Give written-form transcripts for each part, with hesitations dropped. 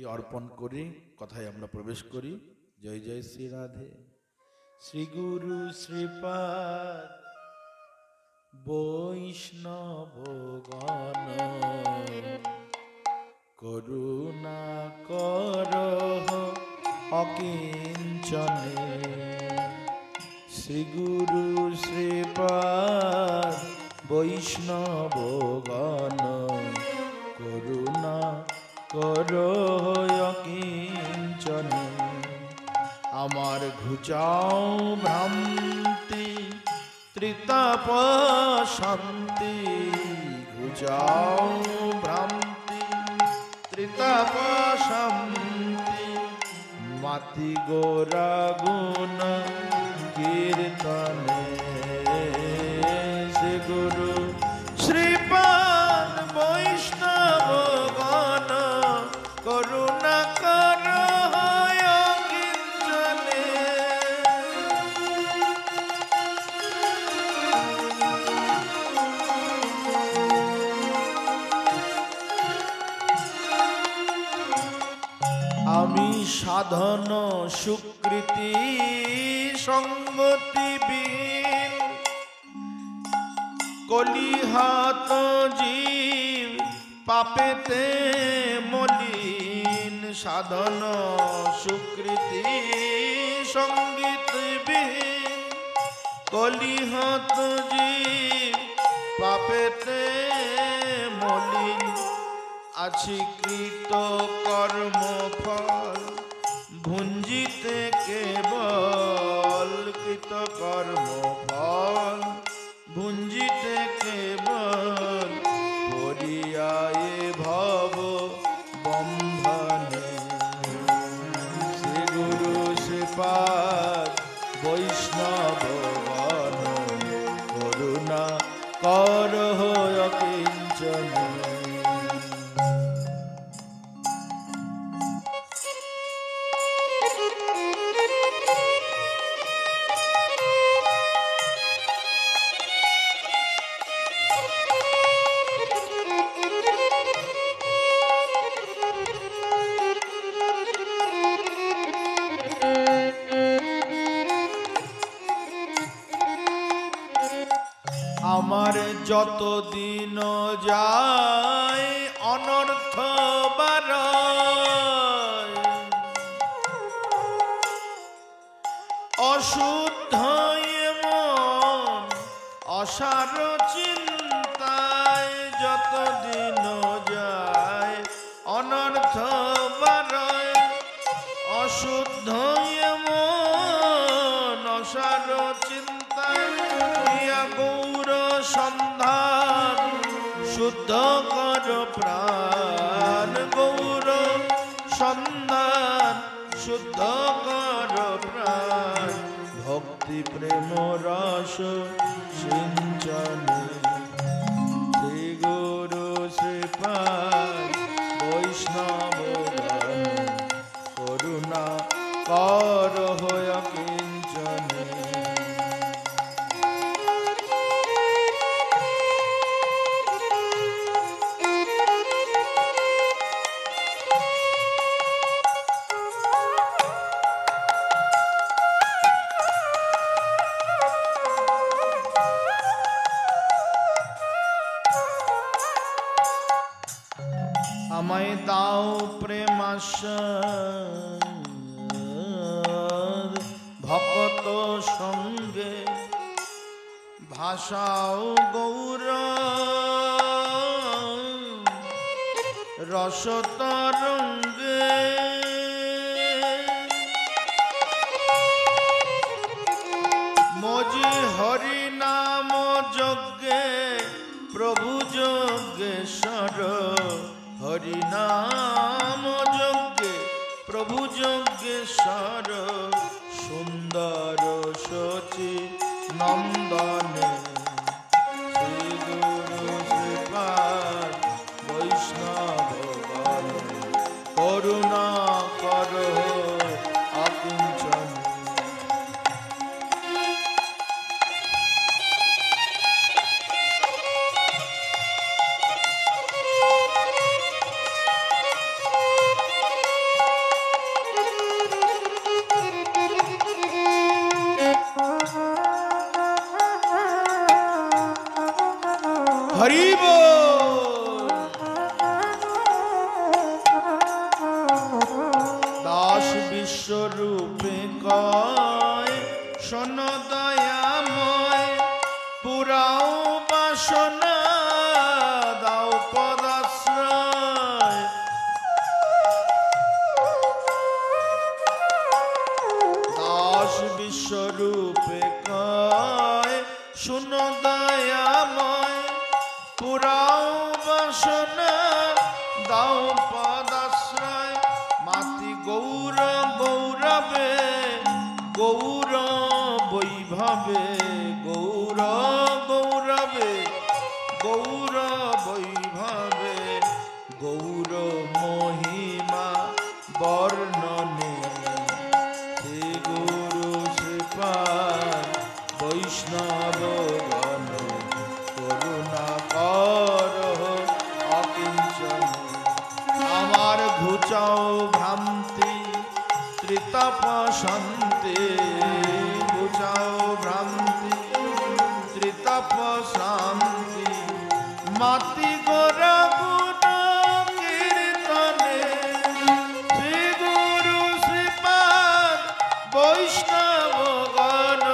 অর্পণ করে কথায় আমরা প্রবেশ করি। জয় জয় শ্রী রাধে। শ্রী গুরু শ্রীপাদ বৈষ্ণবগণ করুণা করহ অকিঞ্চনে। শ্রী গুরু শ্রীপাদ বৈষ্ণবগণ করুণা করহ অকিঞ্চনে। আমার ঘুচাও ভ্রান্তি ত্রিতাপ শান্তি, ঘুচাও ভ্রান্তি ত্রিতাপ শান্তি, মাতি গোরা গুণ কীর্তনে। শ্রী গুরু শ্রীপাদ বৈষ্ণবগণ করুণা করহ অকিঞ্চনে। আমি সাধন সুকৃতি সঙ্গতিবিহীন কলিহাত জীব পাপেতে মলিন। সাধন সুকৃতি সঙ্গীতবিহীন কলিহাত জীব পাপেতে মলিন। আছি কৃত কর্ম ফল ভুঞ্জিতে কেবল, কৃত কর্ম ফল ভুঞ্জিতে কেবল, পরিয়ায়ে ভব বন্ধনে। শ্রী গুরু শ্রীপাদ বৈষ্ণবগণ করুণা করহ অকিঞ্চনে। আমার যত দিন যায় অনর্থ বারায়, অশুদ্ধ মন অসার চিন্তায়, যত দিন যায় অনর্থ বারায়, অশুদ্ধ মন অসার চিন্তায়। গৌর সন্ধান শুদ্ধ কর প্রাণ, গৌর সন্ধান শুদ্ধ কর প্রাণ, ভক্তি প্রেম রস সিঞ্চনে। শ্রী গুরু শ্রীপাদ বৈষ্ণবগণ করুণা করহ অকিঞ্চনে। আমায় দাও প্রেমাস্বাদ ভক্ত সঙ্গে, ভাষাও গৌর রসতরঙ্গে। মজি হরি নাম যজ্ঞে প্রভু যজ্ঞেশ্বর, হরি নাম যজ্ঞে প্রভু যজ্ঞেশ্বর, সুন্দর শচী নন্দনে। শ্রী গুরু শ্রীপাদ বৈষ্ণবগণ করুণা করহ অকিঞ্চনে। বিশ্বরূপে কয় শোন দয়াময় পুরাও বাসনা দাও পদাশ্রয় দাস বিশ্বরূপে কয় শোন দয়াময় পুরাও বাসনা দাও পদাশ্রয় মাতি গৌর গৌরবে গৌর বৈভবে গৌর গৌরবে গৌর বৈভবে গৌর মহিমা বর্ণনে শ্রী গুরু শ্রীপাদ বৈষ্ণব গণ করুণা কর অকিঞ্চন আমার ঘুচাও ভ্রান্তি ত্রিতাপ শান্তি ঘুচাও ভ্রান্তি ত্রিতাপ শান্তি মাতি গোরা গুণ কীর্তনে শ্রী গুরু শ্রীপাদ বৈষ্ণব গণ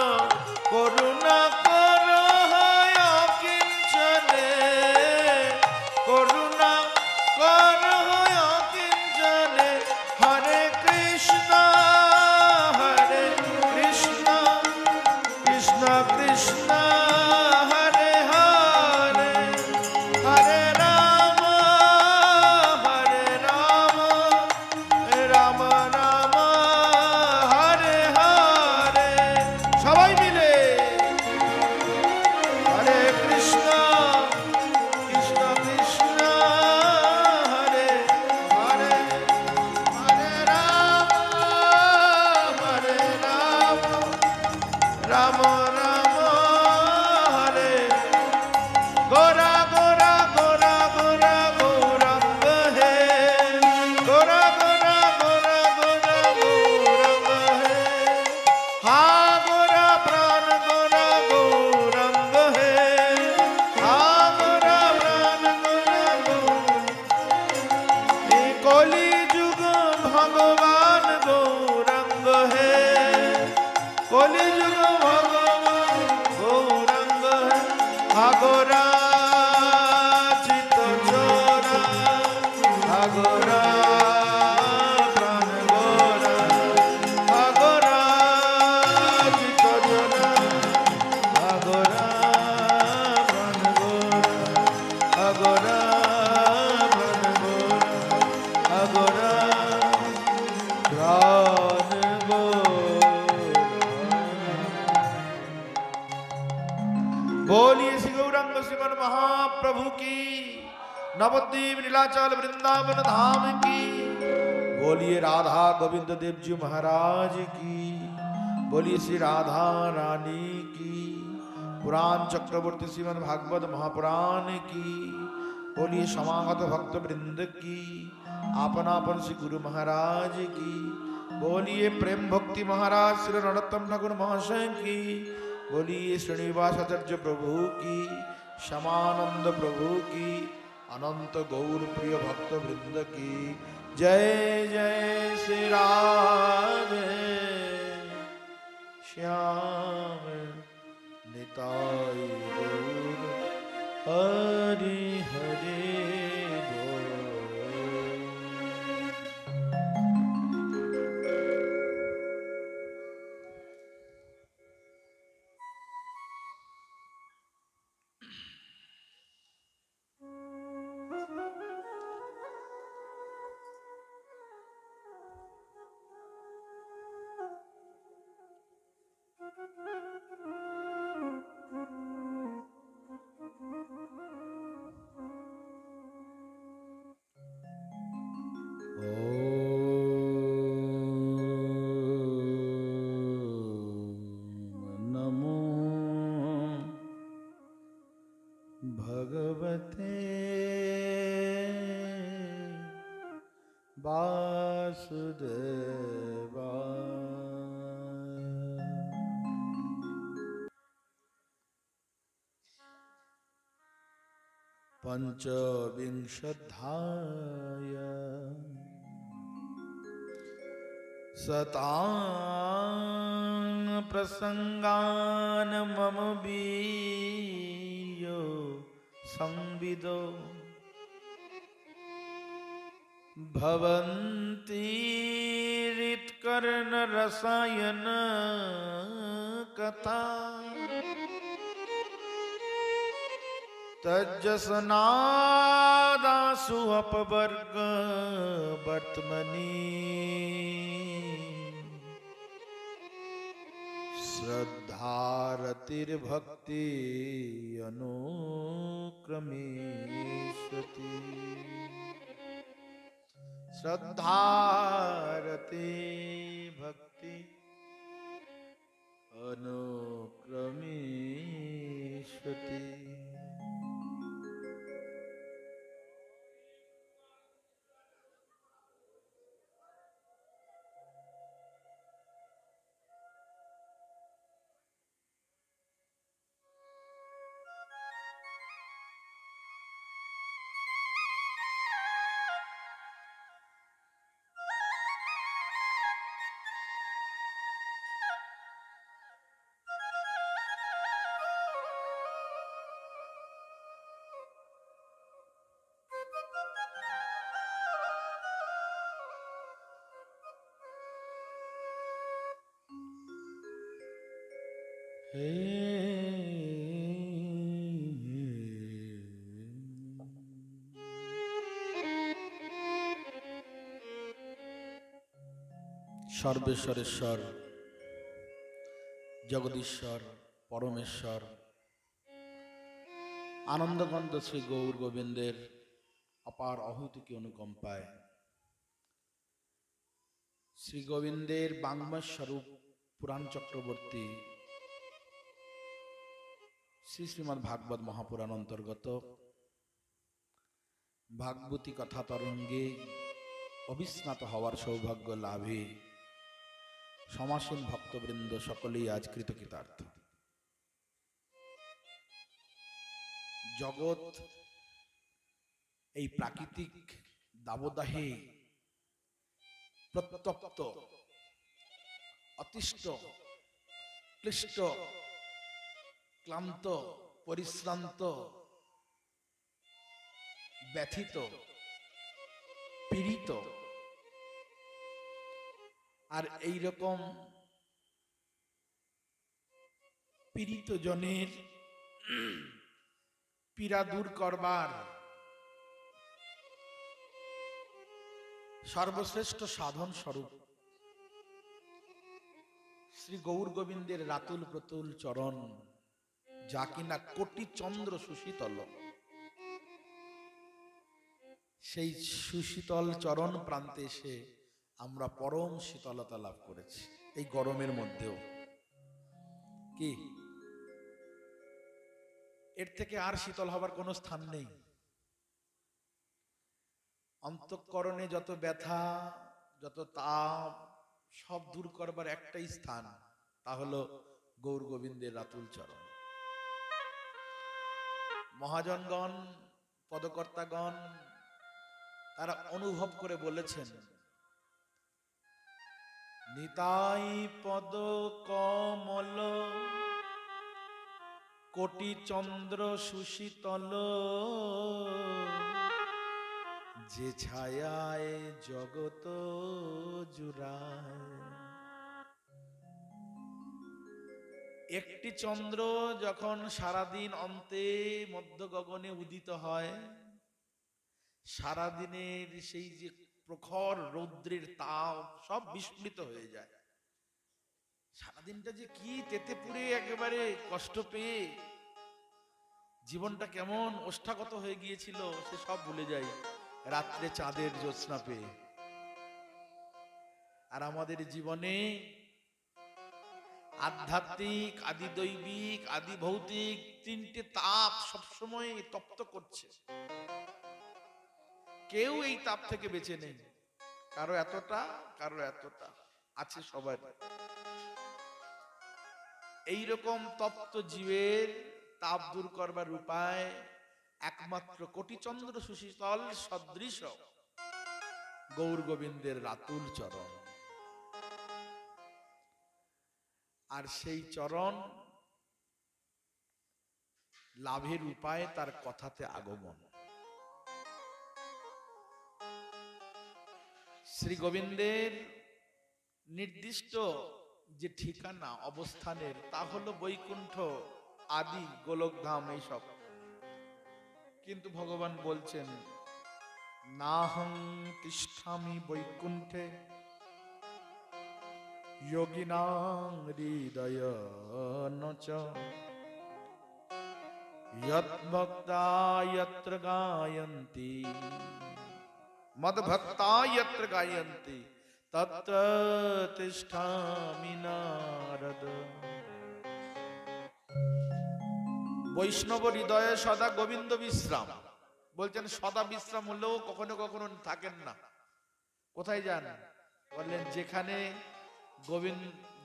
করুণা কর হয় অকিঞ্চনে করুণা কর হয় অকিঞ্চনে হরে কৃষ্ণ কৃষ্ণ কৃষ্ণ হরে হরে হরে রাম রাম রাম হরে হরে সবাই মিলে হরে কৃষ্ণ কৃষ্ণ কৃষ্ণ হরে হরে হরে রাম রাম রাম হরে গোরা গোরা গোরা গোরা গৌরঙ্গ হে গোরা গোরা গোরা গোরা গৌরঙ্গ হে হা গোরা প্রাণ গোরা গৌরঙ্গ হে হা গোরা প্রাণ গোরা গৌরঙ্গ কলি যুগ ভগবান গৌরঙ্গ হে কলি যুগ ভগবান গৌরঙ্গ হে আগরা চিত চোরা আগরা প্রাণ গোরা আগরা চিত চোরা আগরা প্রাণ গোরা আগরা প্রাণ গোরা আগরা প্রাণ बोलिए श्री गौरांग श्रीमन महाप्रभु की नवद्वीप नीलाचल वृंदावन धाम की बोलिए राधा गोविंद देव जी महाराज की बोलिए श्री राधा रानी की पुराण चक्रवर्ती श्रीमन भागवत महापुराण की बोलिए समागत भक्त वृंद की आपनापन श्री गुरु महाराज की बोलिए प्रेम भक्ति महाराज श्री नरोत्तम ठाकुर महाशय की बोलिए श्रीनिवासाचार्य प्रभु की श्यामानंद प्रभु की अनंत गौर प्रिय भक्त वृंद की जय जय श्री राधे श्याम निताय गौर हरि हरि बोल। नमो भगवते वासुदेवाय पंचविंशोऽध्याय सतां प्रसंगान मम वीर्यो संविदो भवन्ति ऋत्कर्ण रसायन कथा तज्जसनादासु अपवर्ग वर्तमनि श्रद्धारतिर्भक्ति अनुक्रमेष्यति श्रद्धारति भक्ति अनुक्रमेष्यति। সর্বেশ্বরেশ্বর জগদীশ্বর পরমেশ্বর আনন্দগন্ধ শ্রী গৌর গোবিন্দের অপার অহৈতুকী অনুকম্পায় শ্রী গোবিন্দের বাংময় স্বরূপ পুরাণ চক্রবর্তী শ্রী শ্রীমদ্ ভাগবত মহাপুরাণ অন্তর্গত ভাগবতী কথা তরঙ্গে অবিস্নাত হওয়ার সৌভাগ্য লাভে সমাসীন ভক্তবৃন্দ সকলেই আজ কৃতকৃতার্থ। জগৎ এই প্রাকৃতিক দাবদাহে প্রত্যপ্ত, অতিষ্ঠ, ক্লিষ্ট, ক্লান্ত, পরিশ্রান্ত, ব্যথিত, পীড়িত। আর এই রকম পীড়িত জনের পীড়া দূর করবার সর্বশ্রেষ্ঠ সাধন স্বরূপ শ্রী গৌর গোবিন্দের রাতুল প্রতুল চরণ, যা কিনা কোটি চন্দ্র সুশীতল, সেই সুশীতল চরণ প্রান্তে এসে আমরা পরম শীতলতা লাভ করেছি এই গরমের মধ্যেও। কি এর থেকে আর শীতল হবার কোনো স্থান নেই। অন্তঃকরণে যত ব্যথা, যত তাপ, সব দূর করবার একটাই স্থান, তা হলো গৌর গোবিন্দের রাতুল চরণ। মহাজনগণ, পদকর্তাগণ তারা অনুভব করে বলেছেন, নিতাই পদ কমল কোটি চন্দ্র সুশীতল, যে ছায়ায় জগত জুড়ায়। একটি চন্দ্র যখন সারাদিন অন্তে মধ্য গগনে উদিত হয়, সারাদিনের সেই যে প্রখর রৌদ্রের তাপ সব বিস্মৃত হয়ে যায়। সারাদিনটা যে কি তেতে পুড়ে একেবারে কষ্ট পেয়ে জীবনটা কেমন ওষ্ঠাগত হয়ে গিয়েছিল সে সব ভুলে যায় রাত্রে চাঁদের জ্যোৎস্না পেয়ে। আর আমাদের জীবনে আধ্যাত্মিক, আদি দৈবিক, আদি ভৌতিক তিনটে তাপ সবসময় তপ্ত করছে। কেউ এই তাপ থেকে বেঁচে নেই, কারো এতটা, কারো এতটা আছে সবার। এইরকম তপ্ত জীবের তাপ দূর করবার উপায় একমাত্র কোটি চন্দ্র সুশীতল সদৃশ গৌর গোবিন্দের রাতুল চরণ। আর সেই চরণ লাভের উপায় তার কথাতে আগমন। শ্রী গোবিন্দের নির্দিষ্ট যে ঠিকানা অবস্থানের তা হলো বৈকুণ্ঠ আদি গোলকধাম এইসব। কিন্তু ভগবান বলছেন নাহং তিষ্ঠামি বৈকুণ্ঠে যোগিনাং হৃদয়ন চ যৎ ভক্তা যত্র গায়ন্তি মদ ভক্তা যত্র গায়ন্তি তত্র তিষ্ঠামি নারদ। বৈষ্ণব হৃদয়ে সদা গোবিন্দ বিশ্রাম। বলছেন সদা বিশ্রাম হলেও কখনো কখনো থাকেন না। কোথায় যান? বললেন যেখানে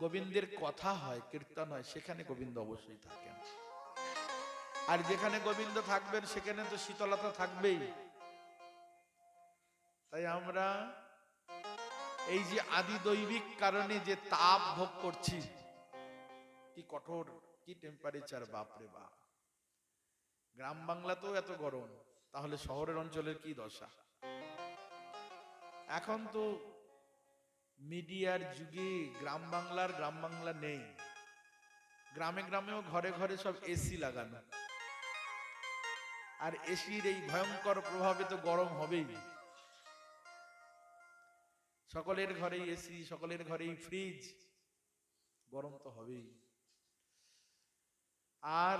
গোবিন্দের কথা হয়, কীর্তন হয়, সেখানে গোবিন্দ অবশ্যই থাকেন। আর যেখানে গোবিন্দ থাকবেন সেখানে তো শীতলতা থাকবেই। তাই আমরা এই যে আদি দৈবিক কারণে যে তাপ ভোগ করছি, কি কঠোর, কি টেম্পারেচার, বাপরে বাপ। গ্রাম বাংলাতেও এত গরম, তাহলে শহরের অঞ্চলের কি দশা। এখন তো মিডিয়ার যুগে গ্রাম বাংলা নেই। গ্রামে গ্রামেও ঘরে ঘরে সব এসি লাগানো, আর এসির এই ভয়ঙ্কর প্রভাবে তো গরম হবেই। সকলের ঘরেই এসি, সকলের ঘরেই ফ্রিজ, গরম তো হবেই। আর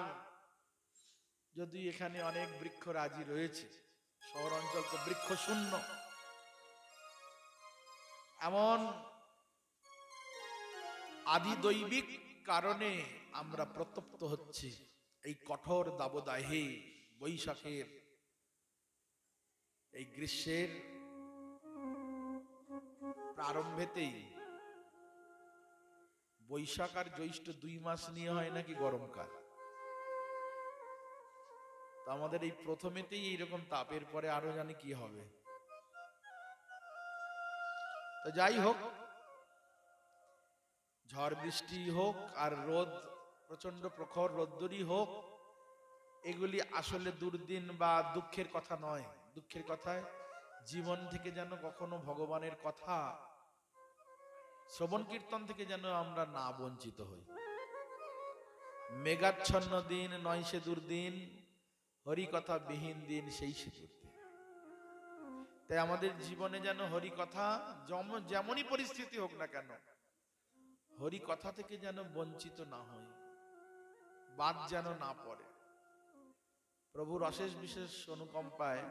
যদি এখানে অনেক বৃক্ষরাজি রয়েছে, শহর অঞ্চল তো বৃক্ষ শূন্য, এমন আদি দৈবিক কারণে আমরা প্রতপ্ত হচ্ছি। এই কঠোর দাবদাহে বৈশাখের এই গ্রীষ্মের প্রারম্ভেতেই, বৈশাখ আর জ্যৈষ্ঠ 2 মাস নিয়ে হয় নাকি গরমকাল। তো আমাদের এই প্রথমেতেই এইরকম তাপের পরে আরো জানি কি হবে। তো যাই হোক, ঝড় বৃষ্টি হোক আর রোদ, প্রচন্ড প্রখর রোদ্দুরই হোক, এগুলি আসলে দুর্দিন বা দুঃখের কথা নয়। দুঃখের কথায় জীবন থেকে যেন কখনো ভগবানের কথা শ্রবণ কীর্তন থেকে যেন আমরা না বঞ্চিত হই। মেঘাচ্ছন্ন দিন নয় সে দুর্দিন, হরি কথা বিহীন দিন সেই সে দুর্দিন। তাই আমাদের জীবনে যেন হরি কথা যেমনই পরিস্থিতি হোক না কেন, হরি কথা থেকে যেন বঞ্চিত না হই, বাদ যেন না পড়ে। প্রভুর অশেষ বিশেষ অনুকম্পায়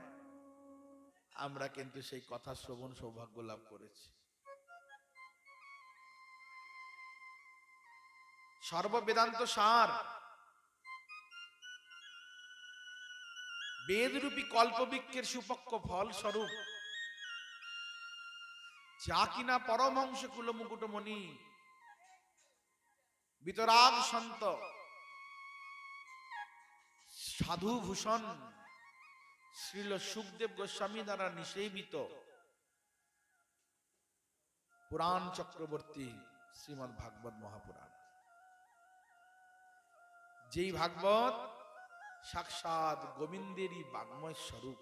আমরা কিন্তু সেই কথা শ্রবণ সৌভাগ্য লাভ করেছি। সর্ববেদান্ত সার, বেদরূপী কল্পবৃক্ষের সুপক্ষ ফল স্বরূপ, যা কিনা পরমহংস কুল মুকুটমণি বিতরাগ সন্ত সাধু ভূষণ শ্রীল সুখদেব গোস্বামী দ্বারা নিষেবিত পুরাণ চক্রবর্তী শ্রীমদ্ ভাগবত মহাপুরাণ, যেই ভাগবত সাক্ষাৎ গোবিন্দেরই বাগ্ময় স্বরূপ।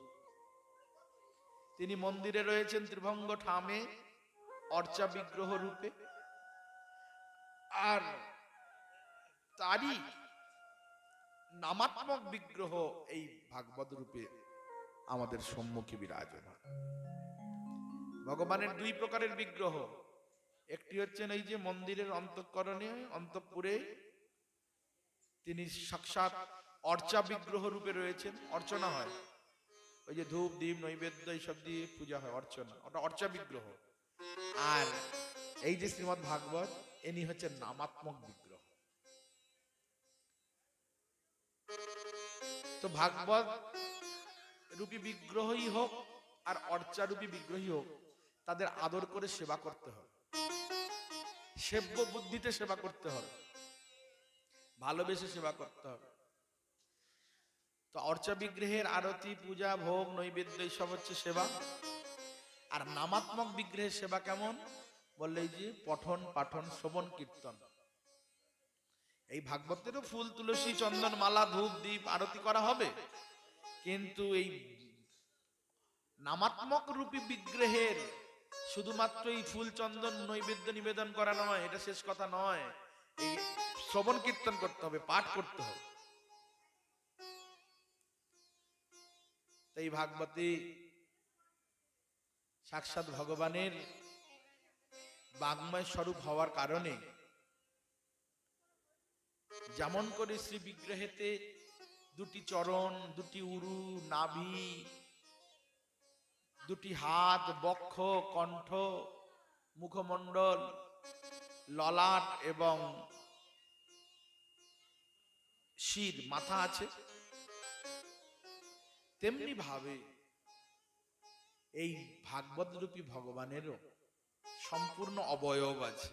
তিনি মন্দিরে রয়েছেন ত্রিভঙ্গ ঠামে অর্চা বিগ্রহ রূপে, আর তারই নামাত্মক বিগ্রহ এই ভাগবত রূপে আমাদের সম্মুখে বিরাজমান। ভগবানের 2 প্রকারের বিগ্রহ। একটি হচ্ছেন এই যে মন্দিরের অন্তঃকরণে অন্তঃপুরে তিনি সাক্ষাৎ অর্চা বিগ্রহ রূপে রয়েছেন, অর্চনা হয়, ওই যে ধূপ দীপ নৈবেদ্য এইসব দিয়ে পূজা হয়, অর্চনা, ওটা অর্চা বিগ্রহ। আর এই যে শ্রীমদ্ ভাগবত, ইনি হচ্ছেন নামাত্মক বিগ্রহ। তো ভাগবত রূপী বিগ্রহই হোক আর অর্চা রূপী বিগ্রহই হোক, তাদের আদর করে সেবা করতে হবে, সেব্য বুদ্ধিতে সেবা করতে হবে, ভালোবেসে সেবা করতে হবে। তো অর্চা বিগ্রহের আরতি, পূজা, ভোগ, নৈবেদ্য এইসব হচ্ছে সেবা। আর নামাত্মক বিগ্রহের সেবা কেমন বললে, এই যে পঠন পাঠন শ্রবণ কীর্তন, এই ভাগবতেরও ফুল তুলসী চন্দন মালা ধূপ দীপ আরতি করা হবে, কিন্তু এই নামাত্মক রূপী বিগ্রহের শুধুমাত্র এই ফুল চন্দন নৈবেদ্য নিবেদন করা নয়, এটা শেষ কথা নয়। এই শ্রবণ কীর্তন করতে হবে, পাঠ করতে হবে। এই ভাগবতী সাক্ষাৎ ভগবানের বাগ্ময় স্বরূপ হওয়ার কারণে যেমন করে শ্রী বিগ্রহেতে দুটি চরণ, দুটি উরু, নাভি, দুটি হাত, বক্ষ, কণ্ঠ, মুখমণ্ডল, ললাট এবং শির, মাথা আছে, তেমনি ভাবে এই ভাগবত রূপী ভগবানেরও সম্পূর্ণ অবয়ব আছে।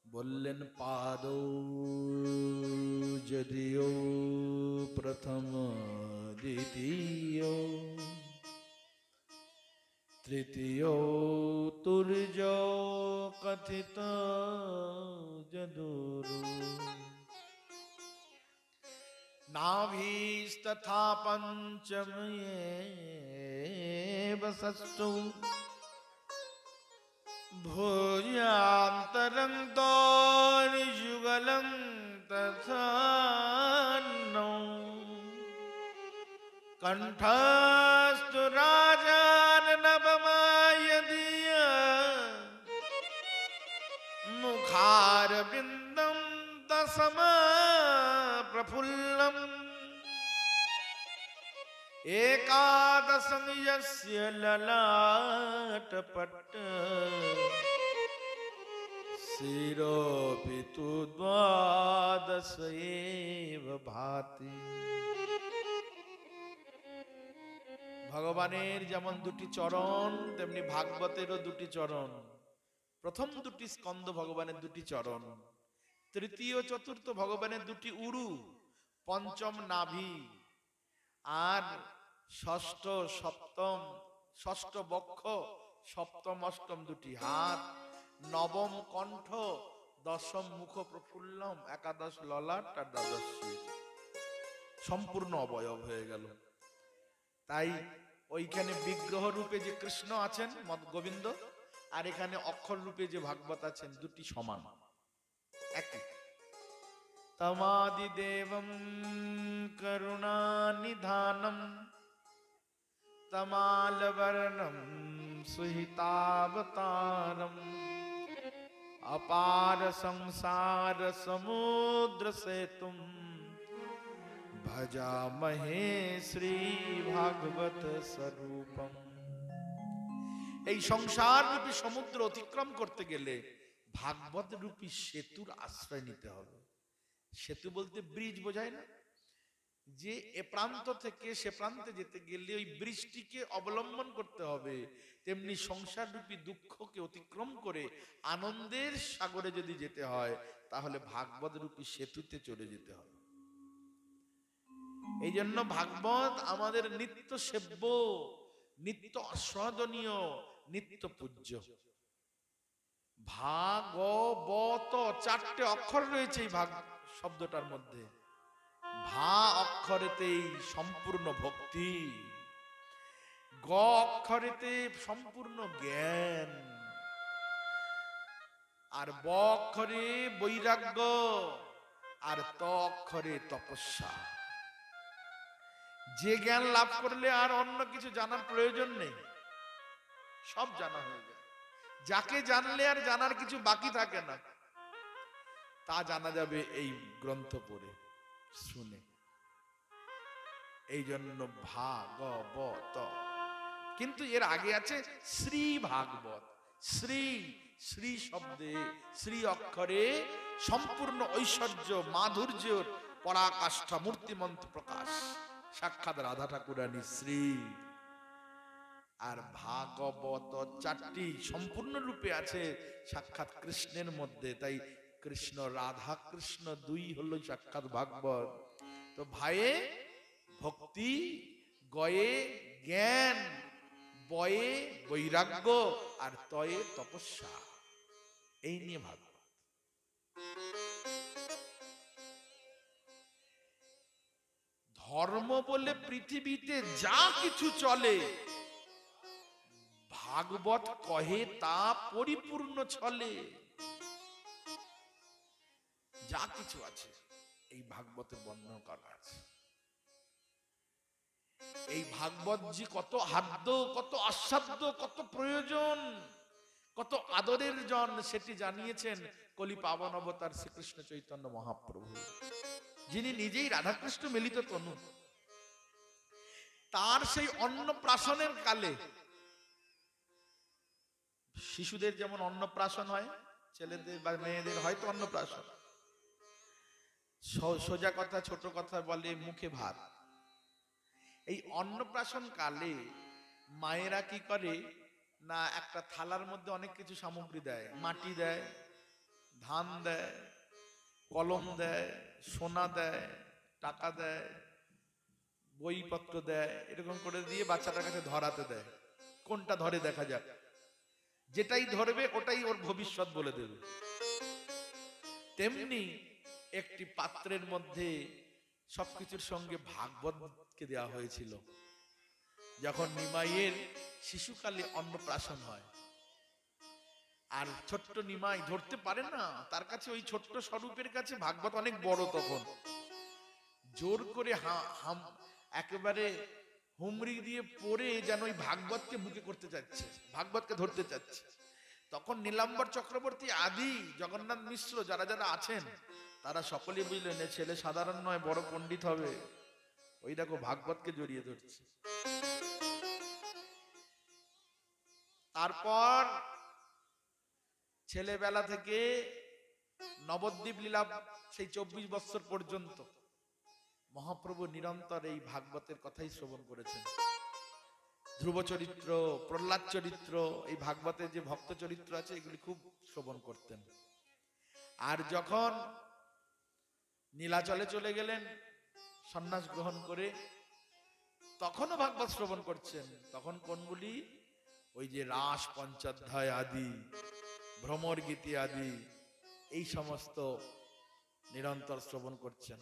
বললেন পাদ যদিও প্রথম দ্বিতীয় তৃতীয় তুর্য কথিত যদুরু नाभीस्तथा पंचमयेव षष्ठौ भुजान्तरं दोर्जुगलं तथा नौ कंठस्तु राजाननवमायदीय मुखारविन्दं दशम प्रफुल्लम् एकादशं यस्य ललाटपट्ट शिरोऽपि तु द्वादश एव भाति। ভগবানের যেমন দুটি চরণ, তেমনি ভাগবতেরও দুটি চরণ। প্রথম দুটি স্কন্ধ ভগবানের দুটি চরণ, তৃতীয় চতুর্থ ভগবানের দুটি উরু, পঞ্চম নাভি, আর ষষ্ঠ সপ্তম, ষষ্ঠ বক্ষ, সপ্তম অষ্টম দুটি হাত, নবম কণ্ঠ, দশম মুখ প্রফুল্লম, একাদশ ললাট আর দ্বাদশ শির। সম্পূর্ণ অবয়ব হয়ে গেল। তাই ওইখানে বিগ্রহ রূপে যে কৃষ্ণ আছেন গোবিন্দ, আর এখানে অক্ষর রূপে যে ভাগবত আছেন, দুটি সমান, একই। তমাদিদেবম করুণানিধানম তমালবর্ণম সুহিতাবতারম अपार संसार समुद्र से तुम भजामहे श्री भागवत स्वरूपम। এই সংসার রূপী সমুদ্র অতিক্রম করতে গেলে ভাগবত রূপী সেতুর আশ্রয় নিতে হবে। সেতু বলতে ব্রিজ বোঝায় না, যে এ প্রান্ত থেকে সে প্রান্তে যেতে গেলে ওই ব্রিজটিকে অবলম্বন করতে হবে। তেমনি সংসার রূপী দুঃখকে অতিক্রম করে আনন্দের সাগরে যদি যেতে হয়, তাহলে ভাগবত রূপী সেতুতে চলে যেতে হবে। এই জন্য ভাগবত আমাদের নিত্য সেব্য, নিত্য আস্বাদনীয়, নিত্য পূজ্য। ভাগবত চারটে অক্ষর রয়েছে এই ভাগ শব্দটার মধ্যে। ভা অক্ষরেতেই সম্পূর্ণ ভক্তি, গ অক্ষরেতে সম্পূর্ণ জ্ঞান, আর ব অক্ষরে বৈরাগ্য, আর ত অক্ষরে তপস্যা। যে জ্ঞান লাভ করলে আর অন্য কিছু জানার প্রয়োজন নেই, সব জানা হয়ে যায়। যাকে জানলে আর জানার কিছু বাকি থাকে না, তা জানা যাবে এই গ্রন্থ পড়ে শুনে। এই জন্য ভাগবত, কিন্তু এর আগে আছে শ্রী ভাগবত। শ্রী, শ্রী শব্দে, শ্রী অক্ষরে সম্পূর্ণ ঐশ্বর্য, মাধুর্য, পরাকাষ্ঠা, মূর্তিমন্ত প্রকাশ, সাক্ষাৎ রাধা ঠাকুরানী শ্রী। আর ভাগবত চারটি সম্পূর্ণ রূপে আছে সাক্ষাৎ কৃষ্ণের মধ্যে। তাই কৃষ্ণ রাধা কৃষ্ণ দুই হলো সাক্ষাৎ ভাগবত। তো ভায়ে ভক্তি, গয়ে জ্ঞান, বয়ে বৈরাগ্য, আর তয়ে তপস্যা, এই নিয়ে ভাগবত। ধর্ম বলে পৃথিবীতে যা কিছু চলে ভাগবত কহে তা পরিপূর্ণ চলে। যা কিছু আছে এই ভাগবতে বর্ণনা করা আছে। এই ভাগবত জি কত হাদ্য, কত আস্বাদ্য, কত প্রয়োজন, কত আদরের জন, সেটি জানিয়েছেন কলি পাবন অবতার শ্রীকৃষ্ণ চৈতন্য মহাপ্রভু, যিনি নিজেই রাধাকৃষ্ণ মিলিত তনু। তার সেই অন্নপ্রাশনের কালে, শিশুদের যেমন অন্নপ্রাশন হয়, ছেলেদের বা মেয়েদের হয়তো অন্নপ্রাশন, সোজা কথা ছোট কথা বলে মুখে ভাত। এই অন্নপ্রাশন কালে মায়েরা কি করে না, একটা থালার মধ্যে অনেক কিছু সামগ্রী দেয়, মাটি দেয়, ধান দেয়, কলম দেয়, সোনা দেয়, টাকা দেয়, বইপত্র দেয়, এরকম করে দিয়ে বাচ্চাটার কাছে ধরাতে দেয়। কোনটা ধরে দেখা যাক, যেটাই ধরবে ওটাই ওর ভবিষ্যৎ বলে দেবে। তেমনি একটি পাত্রের মধ্যে সবকিছুর সঙ্গে ভাগবতকে দেওয়া হয়েছিল। যখন নিমাইয়ের শিশুকালে অন্নপ্রাশন হয়, আর ছোট্ট নিমাই ধরতে পারে না, তার কাছে ওই ছোট্ট স্বরূপের কাছে ভাগবত অনেক বড়, তখন জোর করে একেবারে হুমরি দিয়ে পড়ে যেন ওই ভাগবতকে বুকে করতে চাচ্ছে, ভাগবতকে ধরতে চাচ্ছে। তখন নীলাম্বর চক্রবর্তী আদি জগন্নাথ মিশ্র যারা যারা আছেন তারা সকলে বুঝলেন এ ছেলে সাধারণ নয়, বড় পণ্ডিত হবে। ওই দেখো ভাগবতকে জড়িয়ে ধরছে। তারপর ছেলেবেলা থেকে নবদ্বীপ লীলা, সেই 24 বছর পর্যন্ত মহাপ্রভু নিরন্তর এই ভাগবতের কথাই শ্রবণ করেছেন। ধ্রুব চরিত্র, প্রহ্লাদ চরিত্র, এই ভাগবতের যে ভক্ত চরিত্র আছে এগুলি খুব শ্রবণ করতেন। আর যখন নীলাচলে চলে গেলেন সন্ন্যাস গ্রহণ করে, তখনও ভাগবত শ্রবণ করছেন। তখন কোনগুলি? ওই যে রাস পঞ্চাধ্যায় আদি, ভ্রমর গীতি আদি, এই সমস্ত নিরন্তর শ্রবণ করছেন।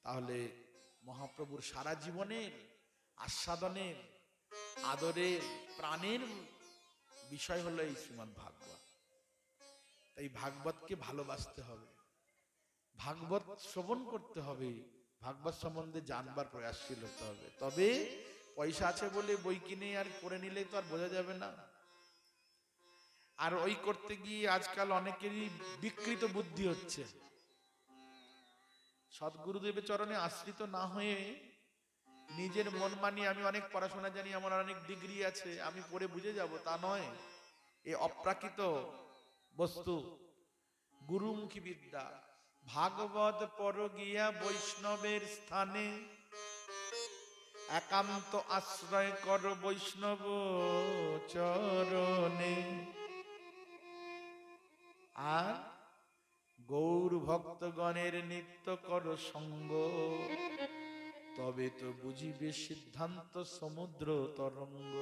তাহলে মহাপ্রভুর সারা জীবনের আস্বাদনের, আদরের, প্রাণের বিষয় হলো এই শ্রীমদ্ ভাগবত। তাই ভাগবতকে ভালোবাসতে হবে, ভাগবত শ্রবণ করতে হবে, ভাগবত সম্বন্ধে জানবার প্রয়াসশীল হতে হবে। তবে পয়সা আছে বলে বই কিনে আর করে নিলে তো আর বোঝা যাবে না। আর ওই করতে গিয়ে আজকাল অনেকেরই বিকৃত বুদ্ধি হচ্ছে। সদ্গুরুদেবের চরণে আশ্রিত না হয়ে নিজের মন মানি, আমি অনেক পড়াশোনা জানি, আমার অনেক ডিগ্রি আছে, আমি পড়ে বুঝে যাব, তা নয়। এ অপ্রাকৃত বস্তু, গুরুমুখী বিদ্যা। ভাগবত পর গিয়া বৈষ্ণবের স্থানে, একান্ত আশ্রয় কর বৈষ্ণব চরণে। আর গৌর ভক্তগণের নিত্য কর সঙ্গ, তবে তো বুঝিবে সিদ্ধান্ত সমুদ্র তরঙ্গ।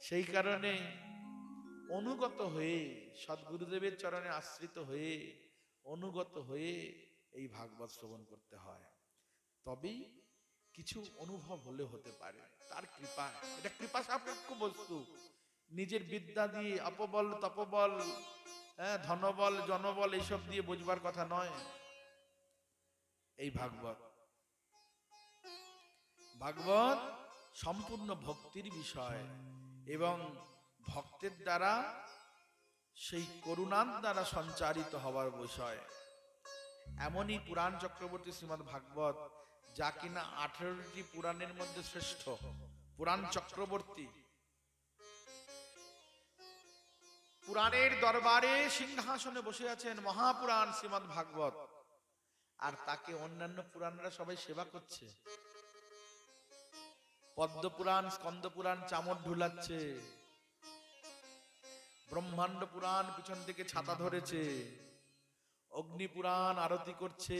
সেই কারণে অনুগত হয়ে, সদ্গুরুদেবের চরণে আশ্রিত হয়ে, অনুগত হয়ে এই ভাগবত শ্রবণ করতে হয়। তবেই কিছু অনুভব হলে হতে পারে, তার কৃপা। এটা কৃপা সাপেক্ষ বস্তু। নিজের বিদ্যা দিয়ে, অপবল তপবল, ধনবল জনবল এইসব দিয়ে বুঝবার কথা নয় এই ভাগবত। ভাগবত সম্পূর্ণ ভক্তির বিষয় এবং ভক্তের দ্বারা, সেই করুণার দ্বারা সঞ্চারিত হওয়ার বিষয়। এমনই পুরাণ চক্রবর্তী শ্রীমদ্ ভাগবত, যা কিনা 18টি পুরাণের মধ্যে শ্রেষ্ঠ। পুরাণ চক্রবর্তী পুরাণের দরবারে সিংহাসনে বসে আছেন মহাপুরাণ শ্রীমদ্ ভাগবত, আর তাকে অন্যান্য পুরাণরা সবাই সেবা করছে। পদ্ম পুরাণ, স্কন্দ পুরাণ চামড় ঢুলাচ্ছে, ব্রহ্মাণ্ড পুরাণ পিছন থেকে ছাতা ধরেছে, অগ্নি পুরাণ আরতি করছে,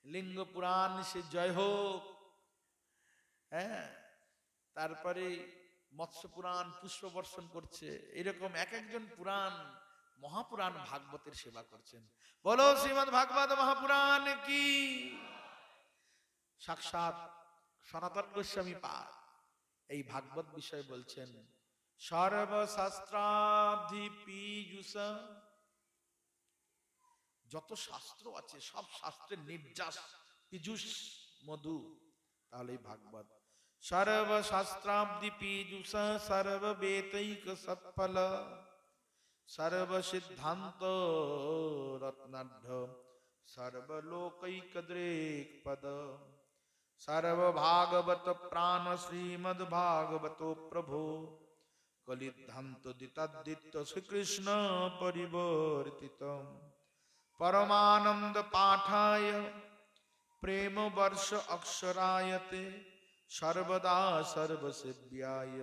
লিঙ্গ পুরাণ সে জয় হোক, তারপরে মৎস্য পুরাণ পুষ্প বর্ষণ করছে। এরকম এক একজন পুরাণ মহাপুরাণ ভাগবতের সেবা করছেন। বলো শ্রীমদ্ ভাগবত মহাপুরাণ কি। সাক্ষাৎ সনাতন গোস্বামী পাদ এই ভাগবত বিষয় বলছেন, সর্বশাস্ত্রাব্ধি পীযুষ, যত শাস্ত্র আছে সব শাস্ত্রের নির্যাস পীযুষ মধু, তাহলে এই ভাগবত। সর্বশাস্ত্রাব্ধি পীযুষ সর্ববেতৈক সৎফল, সর্বসিদ্ধান্ত রত্নাঢ্য সর্বলোকৈকদৃক পদ, সর্বভাগবত প্রাণ শ্রীমদ্ ভাগবতো প্রভু, কলিদ্ধান্ত দিতাদ্দিত্য শ্রীকৃষ্ণ পরিবর্তিত, পরমানন্দ পাঠায় প্রেম বর্ষ অক্ষরায়তে, সর্বদা সর্বসেব্যায়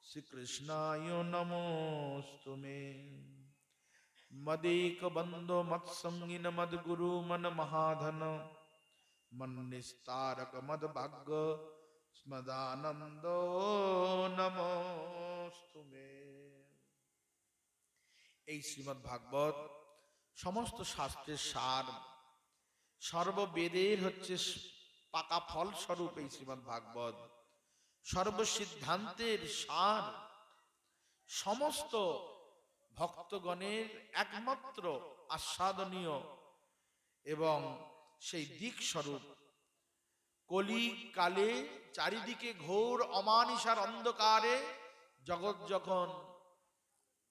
শ্রীকৃষ্ণায় নমোস্তু মে। মদেক বন্ধো মৎসঙ্গিন মদ্গুরু মন মহাধন, মন নিস্তারক মদ ভাগ্য স্মদানন্দ নমোস্তু মে। এই শ্রীমদ্ ভাগবত সমস্ত শাস্ত্রের সার, সর্ববেদের হচ্ছে পাকা ফল স্বরূপ এই শ্রীমদ্ ভাগবত, সর্বসিদ্ধান্তের সার, সমস্ত ভক্তগণের একমাত্র আস্বাদনীয় এবং সেই দিক স্বরূপ। কলি কালে চারিদিকে ঘোর অমানিসার অন্ধকারে জগৎ যখন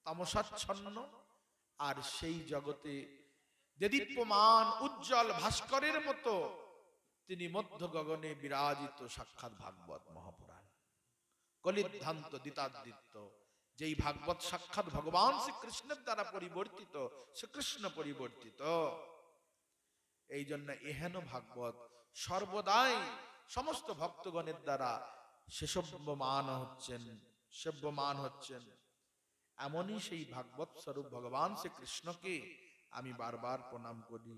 তামসাচ্ছন্ন, আর সেই জগতে দেদীপ্যমান উজ্জ্বল ভাস্করের মতো তিনি মধ্য গগনে বিরাজিত সাক্ষাৎ ভাগবত মহাপুরাণ, কলিদ্ধান্ত দিতাদ্দিত্য, যেই ভাগবত সাক্ষাৎ ভগবান শ্রীকৃষ্ণের দ্বারা পরিবর্তিত, শ্রীকৃষ্ণ পরিবর্তিত। এই জন্য এহেন ভাগবত সর্বদাই সমস্ত ভক্তগণের দ্বারা সেব্যমান হচ্ছেন। এমনই সেই ভাগবত স্বরূপ ভগবান শ্রীকৃষ্ণকে আমি বারবার প্রণাম করি।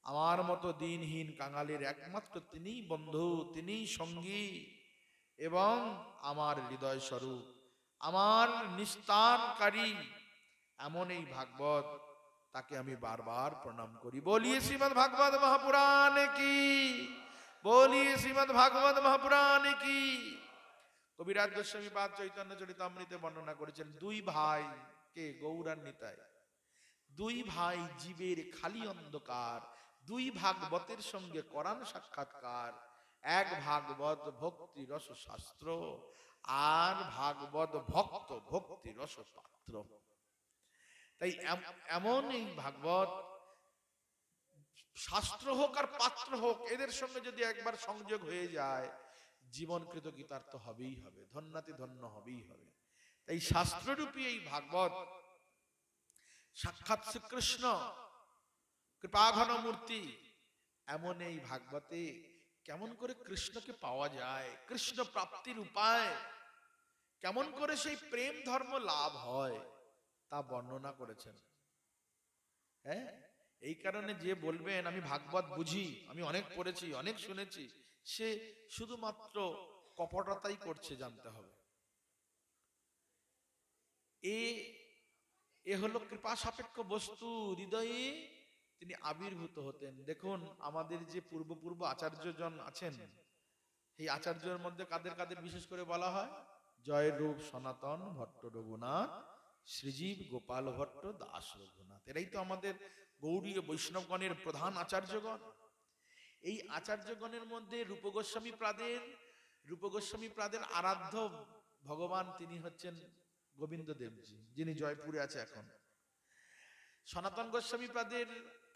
আমার মতো দিনহীন কাঙালের একমাত্র তিনিই বন্ধু, তিনিই সঙ্গী এবং আমার হৃদয় স্বরূপ, আমার নিস্তারকারী। এমন এই ভাগবত, তাকে আমি বারবার প্রণাম করি। বলিয়ে শ্রীমদ্ ভাগবত মহাপুরাণ কি, বলিয়ে শ্রীমদ্ ভাগবত মহাপুরাণ কি। কবিরাজ গোস্বামী পাদ চৈতন্য চরিতামৃতে বর্ণনা করেছেন, দুই ভাই কে, গৌরার নিতাই, দুই ভাই জীবের খালি অন্ধকার, দুই ভাগবতের সঙ্গে করান সাক্ষাৎকার। এক ভাগবত ভক্তি রস শাস্ত্র, আর ভাগবত ভক্ত ভক্তি রস পাত্র। তাই এমন এই ভাগবত শাস্ত্র হোক আর পাত্র হোক, এদের সঙ্গে যদি একবার সংযোগ হয়ে যায়, জীবন কৃতকৃতার্থ হবেই হবে, ধন্যাতি ধন্য হবেই হবে। তাই শাস্ত্ররূপী এই ভাগবত সাক্ষাৎ শ্রীকৃষ্ণ কৃপাঘন মূর্তি। এমন এই ভাগবতে কেমন করে কৃষ্ণকে পাওয়া যায়, কৃষ্ণ প্রাপ্তির উপায়, কেমন করে সেই প্রেম ধর্ম লাভ হয়, তা বর্ণনা করেছেন। হ্যাঁ, এই কারণে যে বলবেন আমি ভাগবত বুঝি, আমি অনেক পড়েছি, অনেক শুনেছি, সে শুধুমাত্র কপটতাই করছে, জানতে হবে। এ হলো কৃপা সাপেক্ষ বস্তু, হৃদয়ে তিনি আবির্ভূত হতেন। দেখুন আমাদের যে পূর্ব আচার্যজন আছেন, এই আচার্যের মধ্যে কাদের কাদের বিশেষ করে বলা হয়? জয় রূপ সনাতন ভট্ট রঘুনাথ, শ্রীজীব গোপাল ভট্ট দাস রঘুনাথ, এরাই তো আমাদের গৌড়ীয় বৈষ্ণবগণের প্রধান আচার্যগণ। এই আচার্যগণের মধ্যে রূপ গোস্বামী প্রাদের আরাধ্য ভগবান তিনি হচ্ছেন গোবিন্দ দেবজি, যিনি জয়পুরে আছে এখন। সনাতন গোস্বামী পাদের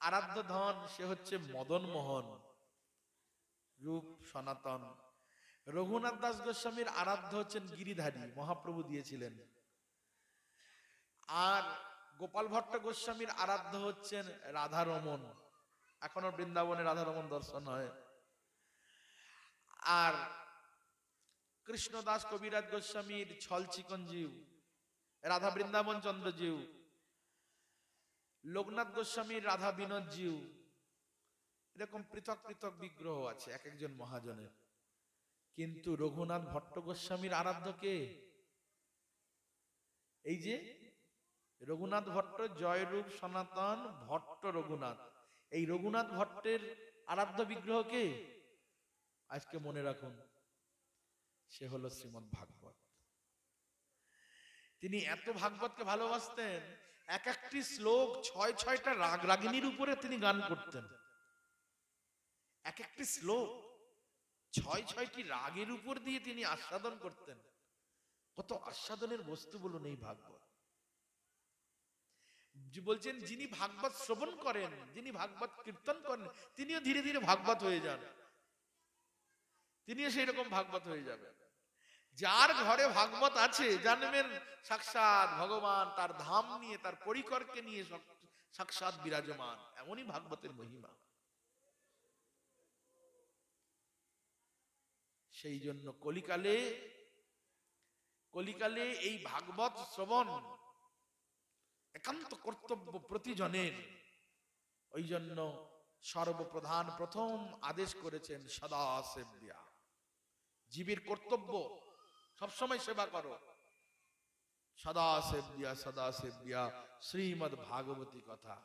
আরাধ্য ধন, সে হচ্ছে মদন মোহন, রূপ সনাতন। রঘুনাথ দাস গোস্বামীর আরাধ্য হচ্ছেন গিরিধারী, মহাপ্রভু দিয়েছিলেন। আর গোপাল ভট্ট গোস্বামীর আরাধ্য হচ্ছেন রাধারমন, এখনো বৃন্দাবনে রাধারমন দর্শন হয়। আর কৃষ্ণদাস কবিরাজ গোস্বামীর ছল চিকন জীব, রাধা বৃন্দাবন চন্দ্র জীব। লোকনাথ গোস্বামীর রাধা বিনোদ জীব। এরকম পৃথক পৃথক বিগ্রহ আছে এক একজন মহাজনের। কিন্তু রঘুনাথ ভট্ট গোস্বামীর আরাধ্য কে? এই যে রঘুনাথ ভট্ট, জয়রূপ সনাতন ভট্ট রঘুনাথ, এই রঘুনাথ ভট্টের আরাধ্য বিগ্রহ কে? আজকে মনে রাখুন, সে হলো শ্রীমদ্ ভাগবত। তিনি এত ভাগবতকে ভালোবাসতেন, এক একটি শ্লোক 6-6টা রাগ রাগিনীর উপরে তিনি গান করতেন। এক একটি শ্লোক 6-6টি রাগের উপর দিয়ে তিনি আস্বাদন করতেন। কত আস্বাদনের বস্তু বলুন এই ভাগবত। বলছেন যিনি ভাগবত শ্রবণ করেন, যিনি ভাগবত কীর্তন করেন, তিনিও ধীরে ধীরে ভাগবত হয়ে যান, তিনিও সেই রকম ভাগবত হয়ে যাবেন। যার ঘরে ভাগবত আছে জানবেন সাক্ষাৎ ভগবান তার ধাম নিয়ে, তার পরিকরকে নিয়ে সাক্ষাৎ বিরাজমান। এমনই ভাগবতের মহিমা। সেই জন্য কলিকালে এই ভাগবত শ্রবণ একান্ত কর্তব্য প্রতিজনের। ওই জন্য সর্বপ্রধান প্রথম আদেশ করেছেন সদা সেব্যা। জীবের কর্তব্য সবসময় সেবা করো। সদা সেব্যা শ্রীমদ্ ভাগবতী কথা,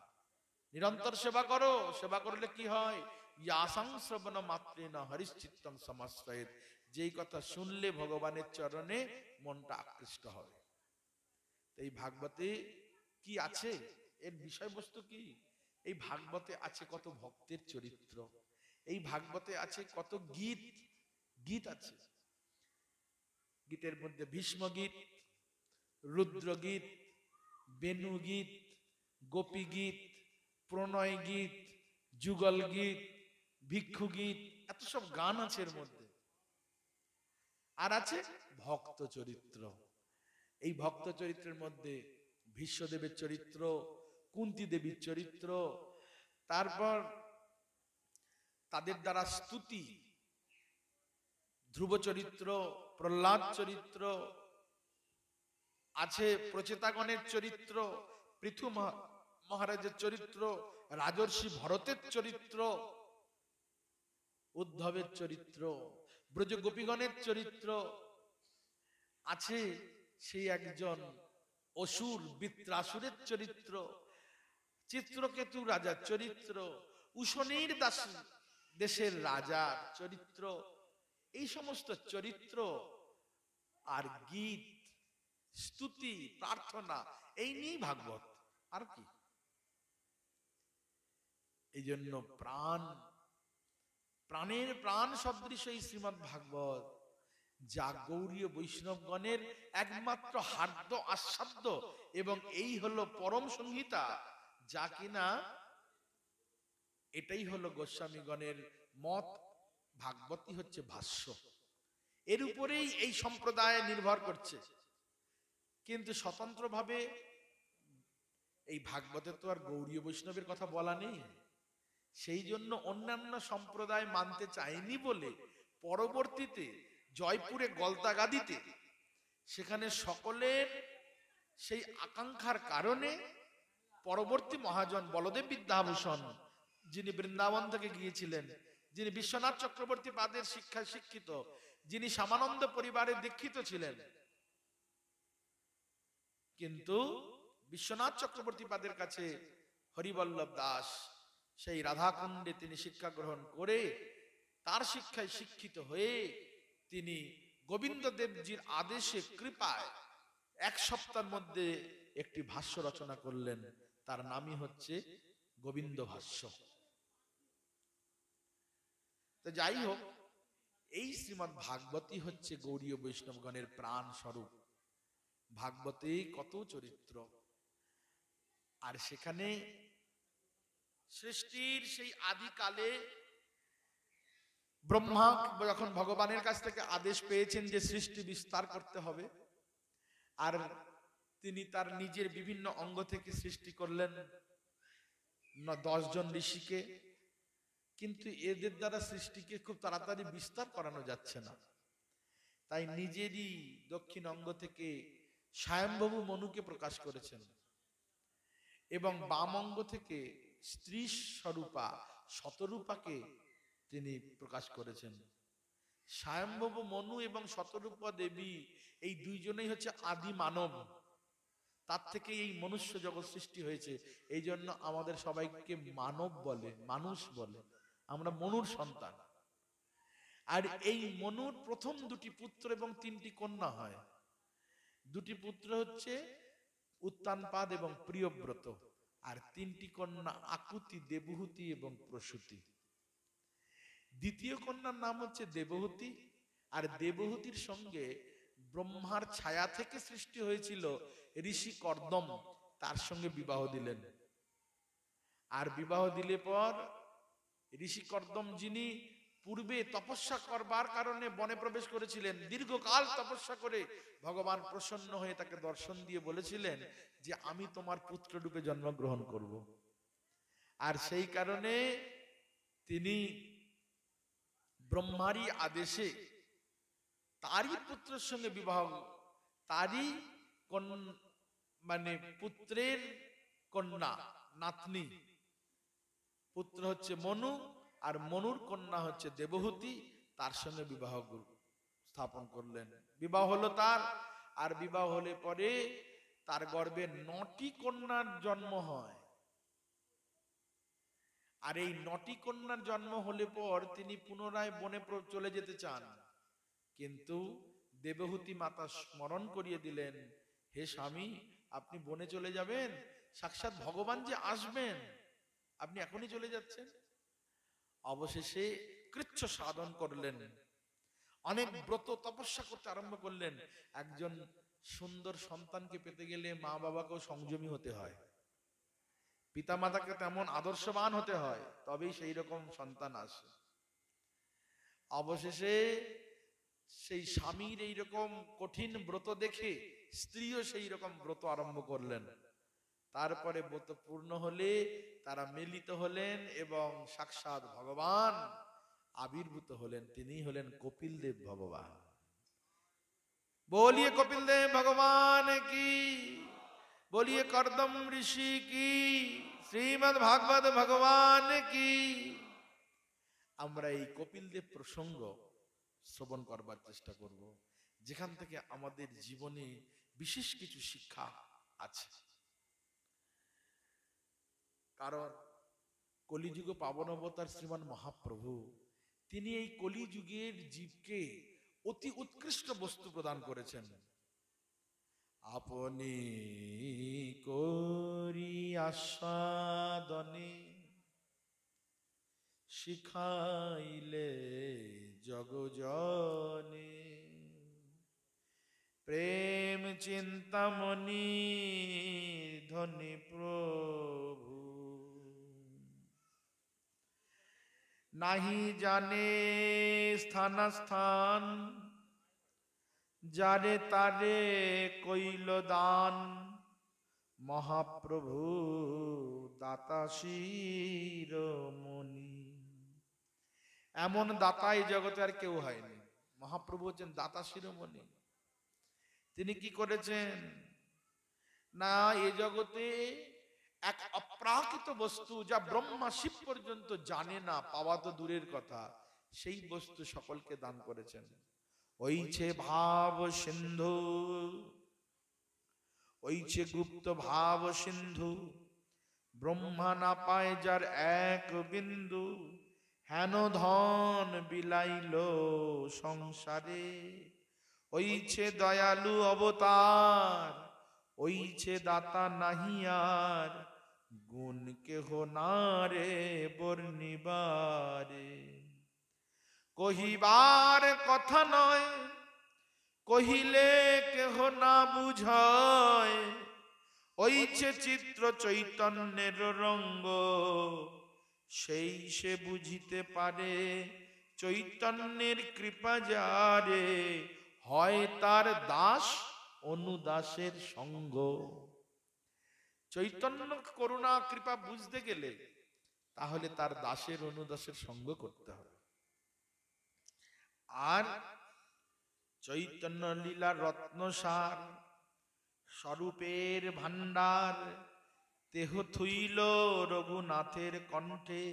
নিরন্তর সেবা করো। সেবা করলে কি হয়? ইয়াসং শ্রবণ মাত্রেণ হরিশ্চিত্তং সমাশ্রয়েৎ, যেই কথা শুনলে ভগবানের চরণে মনটা আকৃষ্ট হবে। এই ভাগবতে কি আছে, এর বিষয়বস্তু কি? এই ভাগবতে আছে কত ভক্তের চরিত্র, এই ভাগবতে আছে কত গীত আছে। গীতের মধ্যে ভীষ্ম গীত, রুদ্র গীত, বেণু গীত, গোপী গীত, প্রণয় গীত, যুগল গীত, ভিক্ষু গীত, এত সব গান আছে এর মধ্যে। আর আছে ভক্ত চরিত্র। এই ভক্ত চরিত্রের মধ্যে ভীষ্মদেবের চরিত্র, কুন্তী দেবীর চরিত্র, তারপর তাদের দ্বারা স্তুতি, ধ্রুব চরিত্র, প্রহ্লাদ চরিত্র আছে, প্রচেতাগণের চরিত্র, পৃথু মহারাজের চরিত্র, রাজর্ষি ভরতের চরিত্র, উদ্ধবের চরিত্র, ব্রজ গোপীগণের চরিত্র আছে। সেই একজন অসুর বৃত্রাসুরের চরিত্র, চিত্রকেতু রাজার চরিত্র, উশনির দেশের রাজার চরিত্র, এই সমস্ত চরিত্র আর গীত, স্তুতি, প্রার্থনা, এই নিয়েই ভাগবত। আর কি? এই জন্য প্রাণের প্রাণ সদৃশ এই শ্রীমদ্ ভাগবত, যা গৌড়ীয় বৈষ্ণবগণের একমাত্র হার্দ আস্বাদ্য, এবং এই হলো পরম সংহিতা, যা কিনা এটাই হলো গোস্বামীগণের মত। ভাগবতী হচ্ছে ভাষ্য, এর উপরেই এই সম্প্রদায় নির্ভর করছে। কিন্তু স্বতন্ত্রভাবে এই ভাগবতে তো আর গৌড়ীয় বৈষ্ণবের কথা বলা নেই। সেই জন্য অন্যান্য সম্প্রদায় মানতে চায়নি বলে পরবর্তীতে জয়পুরে গলতাগাদিতে সেখানে সকলের সেই আকাঙ্ক্ষার কারণে পরবর্তী মহাজন বলদেব বিদ্যাভূষণ, যিনি বৃন্দাবন থেকে গিয়েছিলেন, যিনি বিশ্বনাথ চক্রবর্তী পাদের শিক্ষায় শিক্ষিত, যিনি শ্যামানন্দ পরিবারে দীক্ষিত ছিলেন, কিন্তু বিশ্বনাথ চক্রবর্তী পাদের কাছে হরিবল্লভ দাস সেই রাধাকুণ্ডে তিনি শিক্ষা গ্রহণ করে তার শিক্ষায় শিক্ষিত হয়ে তিনি গোবিন্দ দেবজির আদেশে কৃপায় 1 সপ্তাহের মধ্যে একটি ভাষ্য রচনা করলেন। তার নামই হচ্ছে গোবিন্দ ভাষ্য। তো যাই হোক, এই শ্রীমদ্ ভাগবতী হচ্ছে গৌড়ীয় বৈষ্ণবগণের প্রাণ স্বরূপ। ভাগবতে কত চরিত্র, আর সেখানে সৃষ্টির সেই আদিকালে ব্রহ্মা যখন ভগবানের কাছ থেকে আদেশ পেয়েছেন যে সৃষ্টি বিস্তার করতে হবে, আর তিনি তার নিজের বিভিন্ন অঙ্গ থেকে সৃষ্টি করলেন 10 জন ঋষিকে, কিন্তু এদের দ্বারা সৃষ্টিকে খুব তাড়াতাড়ি বিস্তার করানো যাচ্ছে না। তাই নিজেরই দক্ষিণ অঙ্গ থেকে স্বয়ম্ভবু মনুকে প্রকাশ করেছেন, এবং বাম অঙ্গ থেকে স্ত্রী স্বরূপা শতরূপাকে তিনি প্রকাশ করেছেন। স্বয়ম্ভবু মনু এবং শতরূপা দেবী এই দুইজনেই হচ্ছে আদি মানব। তার থেকে এই মনুষ্য জগৎ সৃষ্টি হয়েছে। এই জন্য আমাদের সবাইকে মানব বলে, মানুষ বলে, আমরা মনুর সন্তান। আর এই মনুর প্রথম দুটি পুত্র এবং তিনটি কন্যা হয়। দুটি পুত্র হচ্ছে উত্তানপাদ এবং প্রিয়ব্রত, আর তিনটি কন্যা আকুতি, দেবহূতি এবং প্রসূতি। দ্বিতীয় কন্যার নাম হচ্ছে দেবহূতি, আর দেবহূতির সঙ্গে ব্রহ্মার ছায়া থেকে সৃষ্টি হয়েছিল ঋষি কর্দম, তার সঙ্গে বিবাহ দিলেন। আর বিবাহ দিলে পর ঋষি কর্দম, যিনি পূর্বে তপস্যা করবার কারণে বনে প্রবেশ করেছিলেন, দীর্ঘকাল তপস্যা করে ভগবান প্রসন্ন হয়ে তাকে দর্শন দিয়ে বলেছিলেন যে আমি তোমার পুত্র রূপে জন্মগ্রহণ করব। আর সেই কারণে তিনি ব্রহ্মারই আদেশে তারই পুত্রের সঙ্গে বিবাহ, তারই মানে পুত্রের কন্যা, নাতনি, পুত্র হচ্ছে মনু, আর মনুর কন্যা হচ্ছে দেবহূতি, তার সঙ্গে বিবাহ স্থাপন করলেন। বিবাহ হলো তার, আর বিবাহ হলে পরে তার গর্ভে 9টি কন্যার জন্ম হয়। আর এই 9টি কন্যার জন্ম হলে পর তিনি পুনরায় বনে চলে যেতে চান, কিন্তু দেবহূতি মাতা স্মরণ করিয়ে দিলেন, হে স্বামী, আপনি বনে চলে যাবেন, সাক্ষাৎ ভগবান যে আসবেন, আপনি এখনই চলে যাচ্ছেন। অবশেষে কৃচ্ছ সাধন করলেন, অনেক ব্রত তপস্যা করতে আরম্ভ করলেন। একজন সুন্দর সন্তানকে পেতে গেলে মা বাবাকেও সংযমী হতে হয়, পিতা মাতাকে তেমন আদর্শবান হতে হয়, তবেই সেই রকম সন্তান আসে। অবশেষে সেই স্বামীর এইরকম কঠিন ব্রত দেখে স্ত্রীও সেই রকম ব্রত আরম্ভ করলেন। তারপরে ব্রত পূর্ণ হলে তারা মিলিত হলেন এবং সাক্ষাৎ ভগবান আবির্ভূত হলেন। তিনি হলেন কপিল দেব ভগবান। बोलिए कपिल देव भगवान की, बोलिए कर्दम ऋषि की, श्रीमद् भागवत भगवान की। আমরা এই কপিল দেব প্রসঙ্গ শ্রবণ করবার চেষ্টা করব, যেখান থেকে আমাদের জীবনে বিশেষ কিছু শিক্ষা আছে। কারণ কলিযুগ পাবন অবতার শ্রীমান মহাপ্রভু, তিনি এই কলিযুগের জীবকে অতি উৎকৃষ্ট বস্তু প্রদান করেছেন। আপনি করি আস্বাদনে শিখাইলে জগজনে, প্রেম চিন্তামণি ধনী প্রভু, নাহি জানে স্থানাস্থান, যারে তারে কইল দান, মহাপ্রভু দাতা শিরোমণি। এমন দাতা এই জগতে আর কেউ হয়নি, মহাপ্রভু হচ্ছেন দাতা শিরোমণি। তিনি কি করেছেন না, এই জগতে এক অপ্রাকৃত বস্তু, যা ব্রহ্মা শিব পর্যন্ত জানে না, পাওয়া তো দূরের কথা, সেই বস্তু সকলকে দান করেছেন। ওইছে ভাব সিন্ধু, ওইছে গুপ্ত ভাব সিন্ধু, ব্রহ্মা না পায় যার এক বিন্দু, হেন ধন বিলাইল সংসারে, ওইছে দয়ালু অবতার, ওইছে দাতা নাহিয়ার, গুণ কেহ না রে বর্ণিবারে। কহিবার কথা নয়, কহিলে কেহ না বুঝয়, ওইছে চিত্র চৈতন্যের রঙ্গ, সেই সে বুঝিতে পারে, চৈতন্যের কৃপা যারে, হয় তার দাস অনুদাসের সঙ্গ। চৈতন্য করুণা কৃপা বুঝতে গেলে তাহলে তার দাসের অনুদাসের সঙ্গ করতে হবে। আর চৈতন্য লীলা রত্নসার, স্বরূপের ভান্ডার, দেহ থুইল রঘুনাথের কণ্ঠে,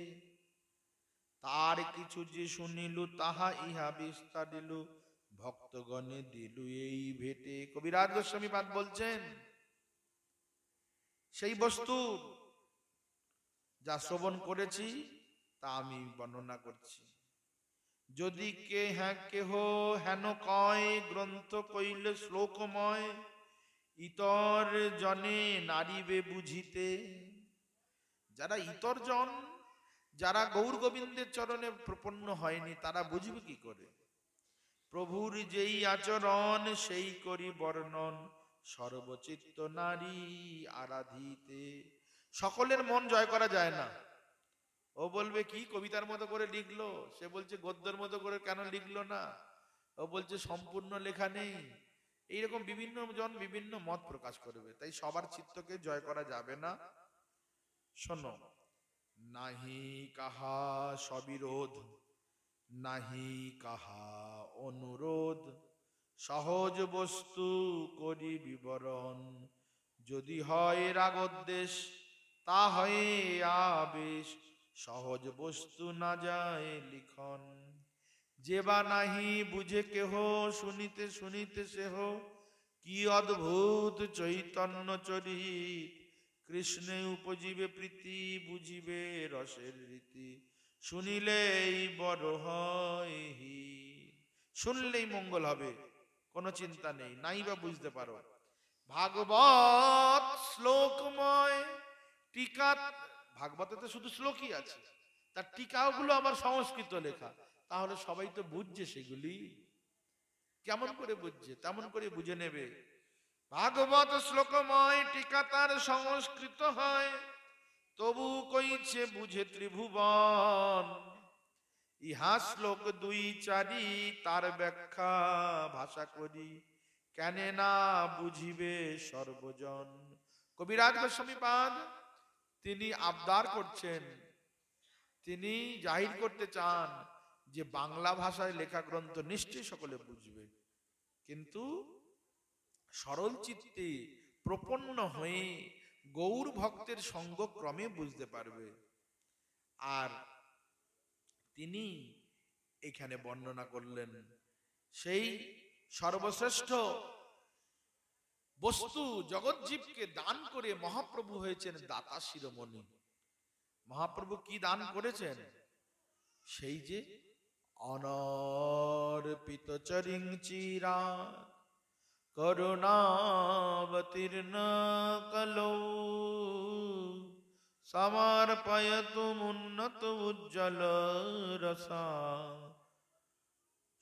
তার কিছু যে শুনিলু তাহা ইহা বিস্তারিলু, ভক্তগণে দিলু এই ভেটে। কবিরাজ গোস্বামী পাদ বলছেন, সেই বস্তু যা শ্রবণ করেছি তা আমি বর্ণনা করছি। যদি কেহ হেন কয় গ্রন্থ কইলে শ্লোকময়, ইতর জনে নারিবে বুঝিতে। যারা ইতর জন, যারা গৌর গোবিন্দের চরণে প্রপন্ন হয়নি, তারা বুঝবে কি করে? প্রভুর যেই আচরণ সেই করি বর্ণন, সর্বচিত্ত নারী আরাধিতে। সকলের মন জয় করা যায় না। ও বলবে কি কবিতার মতো করে লিখলো, সে বলছে গদ্যের মতো করে কেন লিখলো না, ও বলছে সম্পূর্ণ লেখা নেই। এইরকম বিভিন্ন জন বিভিন্ন মত প্রকাশ করবে, তাই সবার চিত্তকে জয় করা যাবে না। শোনো, নাহি কাহা সবিরোধ, নাহি কাহা অনুরোধ, সহজ বস্তু করি বিবরণ। যদি হয় রাগদ্বেষ তা হয় আবেশ, সহজ বস্তু না যায় লিখন। যে বা নাহি বুঝে কেহ, শুনিতে শুনিতে সেহ কি অদ্ভুত চৈতন্য চরিত। কৃষ্ণে উপজীবে প্রীতি, বুঝিবে রসের রীতি, শুনিলেই বড় হয় হিত। শুনলেই মঙ্গল হবে, কোনো চিন্তা নেই, নাই বা বুঝতে পারো। ভাগবত শ্লোকময় টিকা, ভাগবতে তো শুধু শ্লোকই আছে, তার টিকাগুলো আবার সংস্কৃত লেখা, তাহলে সবাই তো বুঝছে সেগুলি। কেমন করে বুঝছে? তেমন করে বুঝে নেবে। ভাগবত শ্লোকময় টিকা তার সংস্কৃত হয়, তবু কইছে বুঝে ত্রিভুবন। ইহা শ্লোক 2-4 তার ব্যাখ্যা ভাষা করি, কেনে না বুঝিবে সর্বজন। কবিরাজ গোস্বামীপাদ তিনি আবদার করছেন, তিনি জাহির করতে চান যে বাংলা ভাষায় লেখা গ্রন্থ নিশ্চয়ই সকলে বুঝবে, কিন্তু সরল চিত্তে প্রপন্ন হয়ে গৌর ভক্তের সঙ্গ ক্রমে বুঝতে পারবে। আর তিনি এখানে বর্ণনা করলেন সেই সর্বশ্রেষ্ঠ বস্তু জগৎজীবকে দান করে মহাপ্রভু হয়েছেন দাতা শিরোমণি। মহাপ্রভু কি দান করেছেন? সেই যে অনর্পিত চরিং চিরা করুণাবতীর্ণ কলৌ, সমর্পয়তুমুন্নত উজ্জ্বল রসা,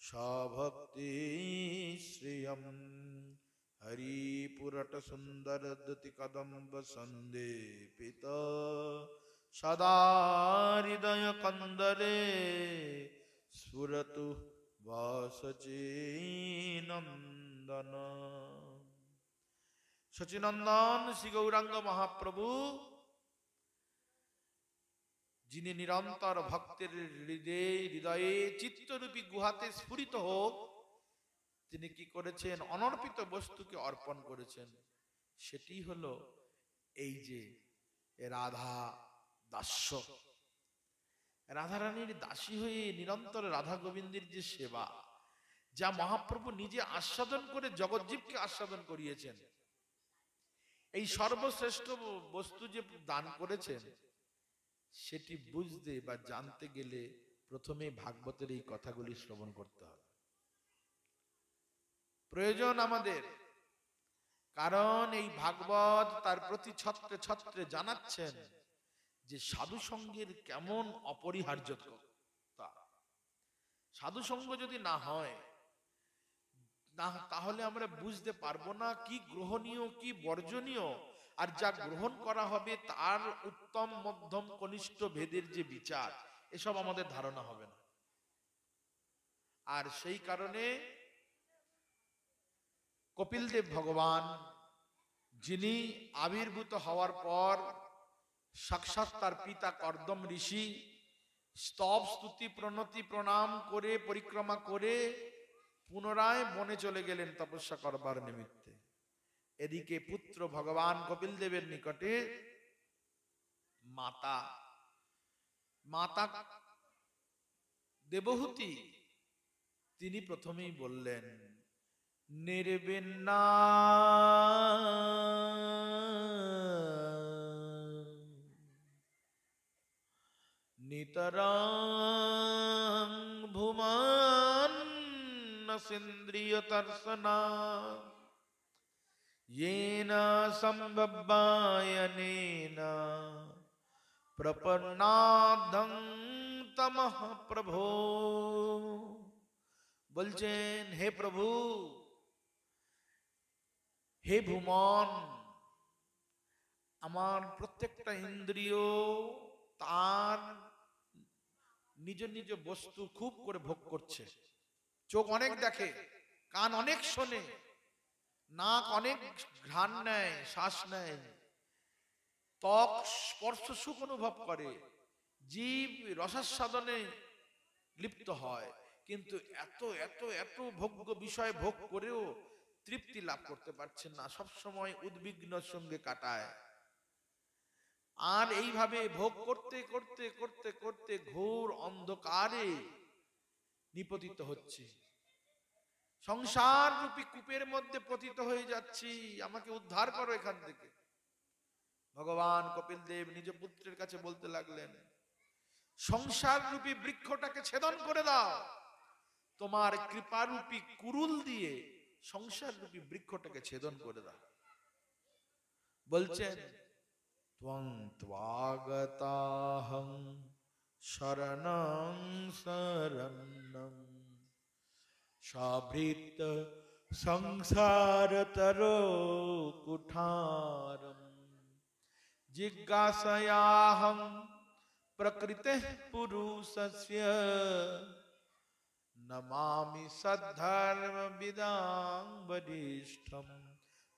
সভক্তি শ্রিয়ম হরিপুরট সুন্দর দ্যুতি কদম্ব সন্দেপিত, সদা হৃদয় কন্দরে স্ফুরতু সচিনন্দন। সচিনন্দন শ্রী গৌরাঙ্গ মহাপ্রভু, যিনি নিরন্তর ভক্তের হৃদয়ে চিত্তরূপী গুহাতে স্ফুরিত হোক, তিনি কি করেছেন? অনর্পিত বস্তুকে অর্পণ করেছেন। সেটি হলো এই যে রাধা দাস্য, রাধারানীর দাসী হয়ে নিরন্তর রাধা গোবিন্দের যে সেবা, যা মহাপ্রভু নিজে আস্বাদন করে জগৎজীবকে আস্বাদন করিয়েছেন, এই সর্বশ্রেষ্ঠ বস্তু যে দান করেছেন, সেটি বুঝতে বা জানতে গেলে প্রথমে ভাগবতের এই কথাগুলি শ্রবণ করতে হবে, প্রয়োজন আমাদের। কারণ এই ভাগবত তার প্রতি ছত্রে ছত্রে জানাচ্ছেন যে সাধু সঙ্গের কেমন অপরিহার্যতা। সাধু সঙ্গ যদি না হয় না, তাহলে আমরা বুঝতে পারবো না কি গ্রহণীয় কি বর্জনীয়, আর যা গ্রহণ করা হবে তার উত্তম মধ্যম কনিষ্ঠ ভেদের যে বিচার, এসব আমাদের ধারণা হবে না। আর সেই কারণে কপিলদেব ভগবান, যিনি আবির্ভূত হওয়ার পর সাক্ষাৎ তার পিতা কর্দম ঋষি স্তব স্তুতি প্রণতি প্রণাম করে পরিক্রমা করে পুনরায় বনে চলে গেলেন তপস্যা করবার নিমিত্তে। এদিকে পুত্র ভগবান কপিল দেবের নিকটে মাতা মাতা দেবহূতি তিনি প্রথমেই বললেন, নির্বিন্না নিতরাং ভুমান সিন্দ্রিয় তর্সনা येना संभवायनेना प्रपन्नादं तमः प्रभो। বলছেন হে প্রভু, হে ভুমন, আমার প্রত্যেকটা ইন্দ্রিয় তার নিজ নিজ বস্তু খুব করে ভোগ করছে। চোখ অনেক দেখে, কান অনেক শোনে, নাক অনেক ঘ্রাণ নেয়, শ্বাস নেয়, ত্বক স্পর্শ সুখ অনুভব করে, জীব রসাস্বাদনে লিপ্ত হয়, কিন্তু এত এত এত ভোগ্য বিষয় ভোগ করেও তৃপ্তি লাভ করতে পারছেন না, সব সময় উদ্বিগ্নের সঙ্গে কাটায়। আর এইভাবে ভোগ করতে করতে করতে করতে ঘোর অন্ধকারে নিপতিত হচ্ছে, সংসার রূপী কূপের মধ্যে পতিত হয়ে যাচ্ছি, আমাকে উদ্ধার করো এখান থেকে। ভগবান কপিল দেব নিজ পুত্রের কাছে বলতে লাগলেন, সংসার রূপী বৃক্ষটাকে ছেদন করে দাও, তোমার কৃপারূপী কুরুল দিয়ে সংসার রূপী বৃক্ষটাকে ছেদন করে দাও। বলছেন ত্বং ত্বাগতাহং শরণং শরণ্যং সাভৃত সংসারতরো কুঠারম জিজ্ঞাসয়াহং প্রকৃতিঃ পুরুষস্য নমামি সদ্ধর্মবিদাং বরিষ্ঠম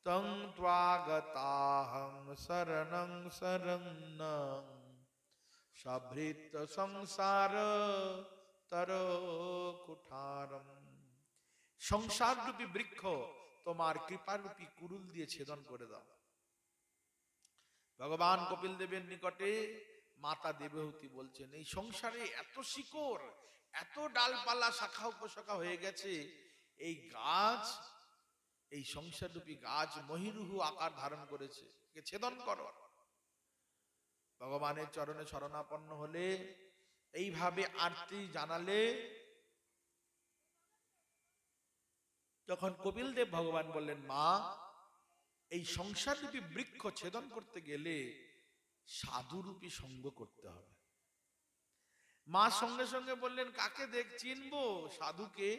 তং ত্বাগতাহং শরণং শরণ্যং সাভৃত সংসার তরো কুঠারম। সংসার রূপী বৃক্ষ তোমার কৃপারূপী কুরুল দিয়ে ছেদন করে দাও। ভগবান কপিল দেবের নিকটে মাতা দেবহূতি বলছেন, এই সংসারে এত শিকড়, এত ডালপালা শাখা উপশাখা হয়ে গেছে, এই গাছ, এই সংসার রূপী গাছ মহিরুহু আকার ধারণ করেছে, একে ছেদন করো। ভগবানের চরণে শরণাপন্ন হলে, এইভাবে আরতি জানালে, তখন কপিল দেব ভগবান বললেন, মা, এই সংসার রূপী বৃক্ষ ছেদন করতে গেলে সাধুরূপী সঙ্গ করতে হবে। মা সঙ্গে সঙ্গে বললেন, কাকে দেখ চিনবো? সাধুকে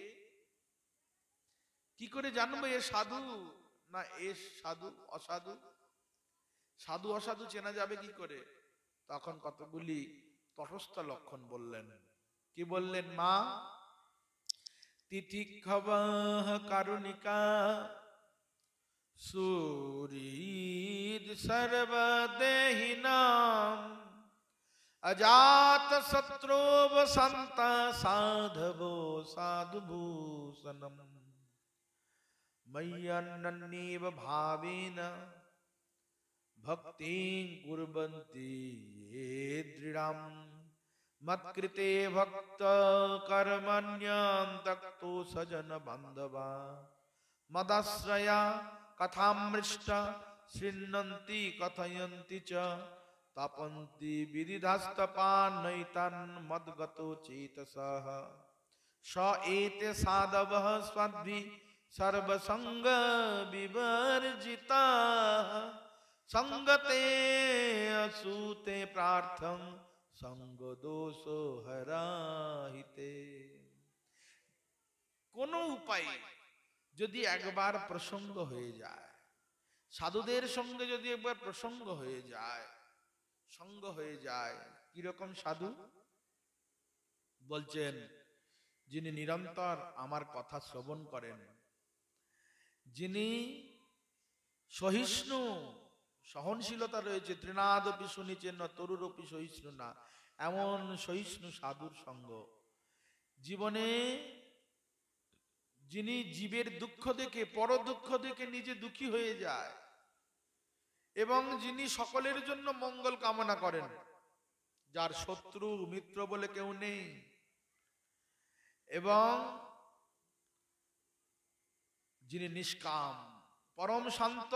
কি করে জানবো এ সাধু না এ সাধু অসাধু? সাধু অসাধু চেনা যাবে কি করে? তখন কতগুলি তটস্থ লক্ষণ বললেন। কি বললেন? মা, তিতিক্ষবাহ কারুণিকা সুরীদ সর্বদেহিনাম अजात शत्रु वसंत साधवो साधुभूषणम मय्यन्नन्नेव भावेन भक्तिं कुर्वन्ति ये दृढं मत्कृते भक्त कर्मण्यं तक्तो सजन बान्धवा मदाश्रया कथामृष्टा शृण्वन्ति कथयन्ति च तपन्ति विदिधास्तपानैतान् मद्गतो चेतसः स एते साधवः स्वद्भि सर्वसंग विवर्जिताः संगते असूते प्रार्थं संग दोषो हराहिते। কোনো উপায় যদি একবার প্রসঙ্গ হয়ে যায়, সাধুদের সঙ্গে যদি একবার প্রসঙ্গ হয়ে যায়, সঙ্গ হয়ে যায়, কিরকম সাধু? বলছেন, যিনি নিরন্তর আমার কথা শ্রবণ করেন, যিনি সহিষ্ণু, সহনশীলতা রয়েছে, তৃণাদপি শুনিছেন তরুরপি সহিষ্ণু না, এমন সহিষ্ণু সাধুর সঙ্গ। জীবনে যিনি জীবের দুঃখ দেখে, পর দুঃখ দেখে নিজে দুঃখী হয়ে যায়, এবং যিনি সকলের জন্য মঙ্গল কামনা করেন, যার শত্রু মিত্র বলে কেউ নেই, এবং যিনি নিষ্কাম, পরম শান্ত,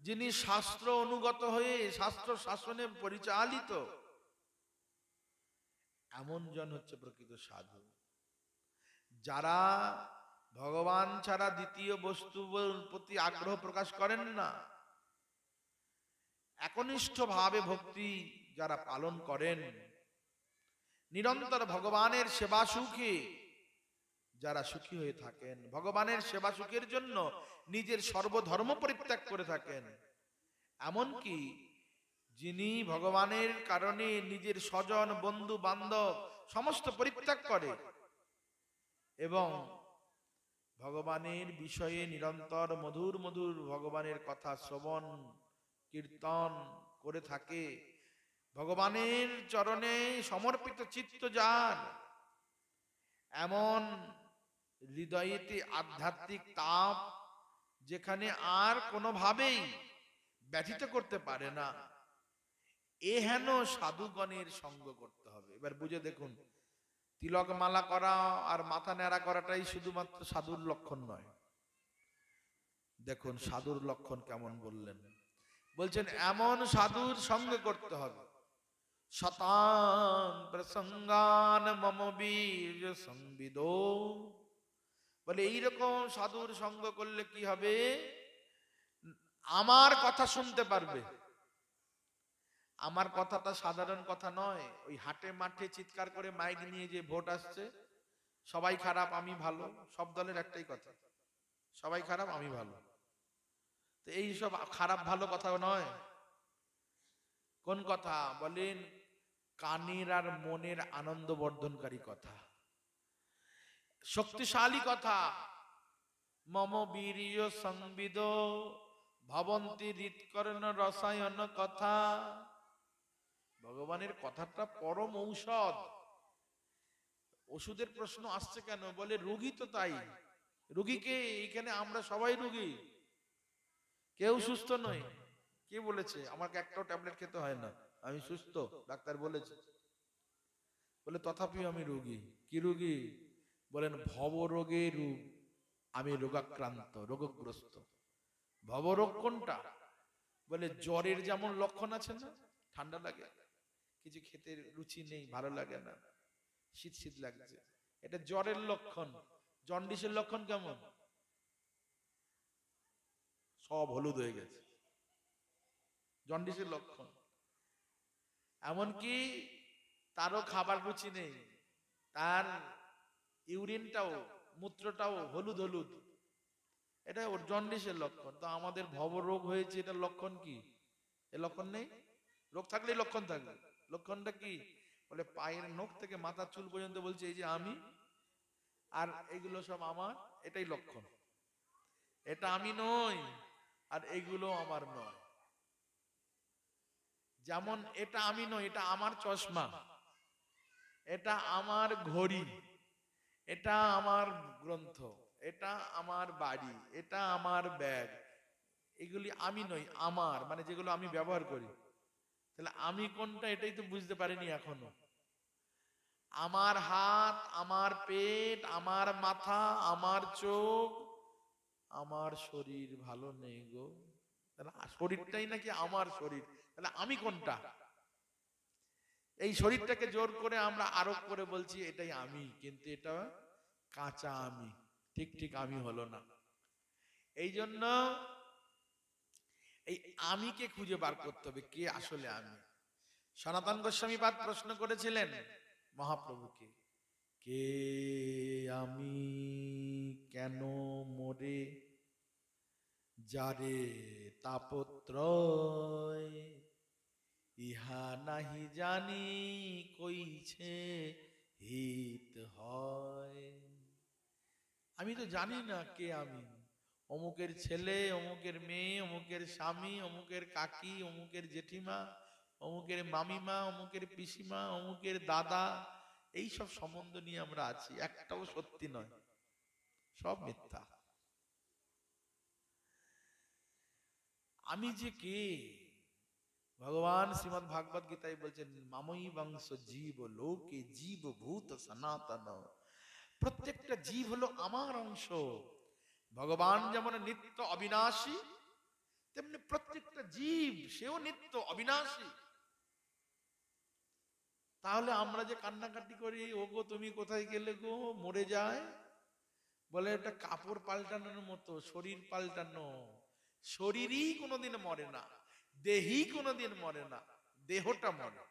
যিনি শাস্ত্র অনুগত হয়ে শাস্ত্র শাসনে পরিচালিত, এমন জন হচ্ছে প্রকৃত সাধু, যারা ভগবান ছাড়া দ্বিতীয় বস্তুর প্রতি আগ্রহ প্রকাশ করেন না, একনিষ্ঠ ভাবে ভক্তি যারা পালন করেন, নিরন্তর ভগবানের সেবা সুখে যারা সুখী হয়ে থাকেন, ভগবানের সেবা সুখের জন্য নিজের সর্বধর্ম পরিত্যাগ করে থাকেন, এমনকি যিনি ভগবানের কারণে নিজের স্বজন বন্ধু বান্ধব সমস্ত পরিত্যাগ করে এবং ভগবানের বিষয়ে নিরন্তর মধুর মধুর ভগবানের কথা শ্রবণ কীর্তন করে থাকে, ভগবানের চরণে সমর্পিত চিত্ত যার, এমন হৃদয়েতে আধ্যাত্মিক তাপ যেখানে আর কোনোভাবেই ব্যথিত করতে পারে না, এহেন সাধুগণের সঙ্গ করতে হবে। এবার বুঝে দেখুন, তিলক মালা করা আর মাথা ন্যাড়া করাটাই শুধুমাত্র সাধুর লক্ষণ নয়। দেখুন সাধুর লক্ষণ কেমন বললেন, বলছেন এমন সাধুর সঙ্গ করতে হবে। শতান প্রসঙ্গান মম বীর সংবিদো, বলে এইরকম সাধুর সঙ্গ করলে কি হবে, আমার কথা শুনতে পারবে। আমার কথাটা সাধারণ কথা নয়, ওই হাটে মাঠে চিৎকার করে মাইক নিয়ে যে ভোট আসছে, সবাই খারাপ আমি ভালো, সব দলের একটাই কথা, সবাই খারাপ আমি ভালো। তো এই সব খারাপ ভালো কথা নয়। কোন কথা বলেন, কানের আর মনের আনন্দ বর্ধনকারী কথা, শক্তিশালী কথা। মম বীর্য সংবিদ ভবন্তি হৃৎকর্ণ রসায়ন কথা, ভগবানের কথাটা পরম ঔষধ। ওষুধের প্রশ্ন আসছে কেন, বলে রোগী তো তাই, রোগীকে এখানে আমরা সবাই রোগী, কেউ সুস্থ নয়। কে বলেছে আমাকে একটাও ট্যাবলেট খেতে হয় না, আমি সুস্থ, ডাক্তার বলেছে। বলে তথাপি আমি রোগী। কি রোগী বলেন, ভব রোগে রোগ, আমি রোগাক্রান্ত রোগগ্রস্ত। ভবরোগ কোনটা, বলে জ্বরের যেমন লক্ষণ আছে না, ঠান্ডা লাগে, কিছু খেতে রুচি নেই, ভালো লাগে না, শীত শীত লাগছে, এটা জ্বরের লক্ষণ। জন্ডিসের লক্ষণ কেমন, সব হলুদ হয়ে গেছে, জন্ডিসের লক্ষণ। এমনকি তারও খাবার রুচি নেই, তার ইউরিনটাও মূত্রটাও হলুদ হলুদ, এটা ওর জন্ডিসের লক্ষণ। তো আমাদের ভবরোগ হয়েছে, এটার লক্ষণ কি, এর লক্ষণ নেই? রোগ থাকলেই লক্ষণ থাকবে। লক্ষণটা কি, বলে পায়ের নখ থেকে মাথার চুল পর্যন্ত বলছে এই যে আমি, আর এগুলো সব আমার, এটাই লক্ষণ। এটা আমি নই আর এগুলো আমার নয়। যেমন এটা আমি নই, এটা আমার চশমা, এটা আমার ঘড়ি, এটা আমার গ্রন্থ, এটা আমার বাড়ি, এটা আমার ব্যাগ, এগুলি আমি নই, আমার মানে যেগুলো আমি ব্যবহার করি। তাহলে আমি কোনটা এটাই তো বুঝতে পারিনি এখনো। আমার হাত, আমার পেট, আমার মাথা, আমার চোখ, আমার শরীর ভালো নেই গো, তাহলে শরীরটাই নাকি আমার শরীর, তাহলে আমি কোনটা? এই শরীরটাকে জোর করে আমরা আরোপ করে বলছি এটাই আমি, কিন্তু এটা কাঁচা আমি, ঠিক ঠিক আমি হলো না। এই জন্য এই আমিকে খুঁজে বার করতে হবে, কে আসলে আমি। সনাতন গোস্বামী পাদ প্রশ্ন করেছিলেন মহাপ্রভুকে, কে আমি কেন মোরে যারে তাপত্রয়, ইহা নাহি জানি কইছে হিত হয়। আমি তো জানি না কে আমি, অমুকের ছেলে, অমুকের মেয়ে, অমুকের স্বামী, অমুকের কাকি, অমুকের জেঠিমা, অমুকের মামিমা, অমুকের পিসিমা, অমুকের দাদা, এই সব সম্বন্ধ নিয়ে আমরা আছি, একটাও সত্যি নয়, সব মিথ্যা। আমি যে কে, ভগবান শ্রীমদ্ ভাগবত গীতায় বলছেন মামই বংশ জীব লোকে জীব ভূত সনাতন, প্রত্যেকটা জীব হলো আমার অংশ। ভগবান যেমন নিত্য অবিনাশী, তেমনি প্রত্যেকটা জীব সেও নিত্য অবিনাশী। তাহলে আমরা যে কান্নাকাটি করি, ও গো তুমি কোথায় গেলে গো, মরে যায়, বলে এটা কাপড় পাল্টানোর মতো, শরীর পাল্টানো। শরীরই কোনোদিন মরে না, দেহি কোনোদিন মরে না, দেহটা মরে।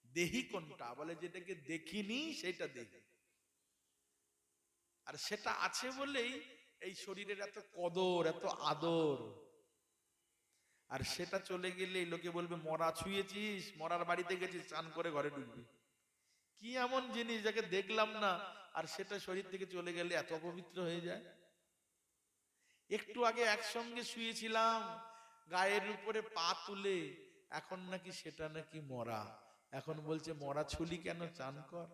দেহি কোনটা? বলে যেটাকে দেখিনি সেটা দেহি, আর সেটা আছে বলেই এই শরীরের এত কদর, এত আদর। আর সেটা চলে গেলে লোকে বলবে মরা ছুঁয়েছিস, মরার বাড়িতে গেছিস, স্নান করে ঘরে ঢুকবি। কি এমন জিনিস যাকে দেখলাম না আর সেটা শরীর থেকে চলে গেলে এত অপবিত্র হয়ে যায়? একটু আগে একসঙ্গে শুয়েছিলাম, গায়ের উপরে পা তুলে, এখন নাকি সেটা নাকি মরা। এখন বলছে মরা ছুলি কেন, চান কর।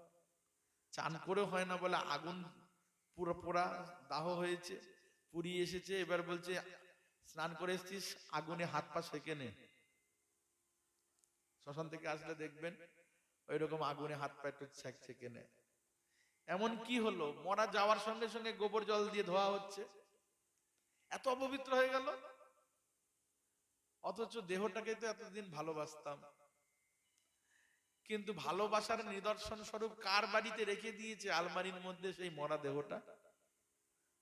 চান করে হয় না, বলে আগুন পুরো পোড়া দাহ হয়েছে, পুড়িয়ে এসেছে। এবার বলছে স্নান করে এসেছিস, আগুনে হাত পা সেকে নে। শ্মশান থেকে আসলে দেখবেন ওই রকম আগুনে হাত পা একটু সেকে নে। এমন কি হলো, মরা যাওয়ার সঙ্গে সঙ্গে গোবর জল দিয়ে ধোয়া হচ্ছে, এত অপবিত্র হয়ে গেল। অথচ দেহটাকে তো এতদিন ভালোবাসতাম, কিন্তু ভালোবাসার নিদর্শন স্বরূপ কার বাড়িতে রেখে দিয়েছে আলমারির মধ্যে সেই মরা দেহটা?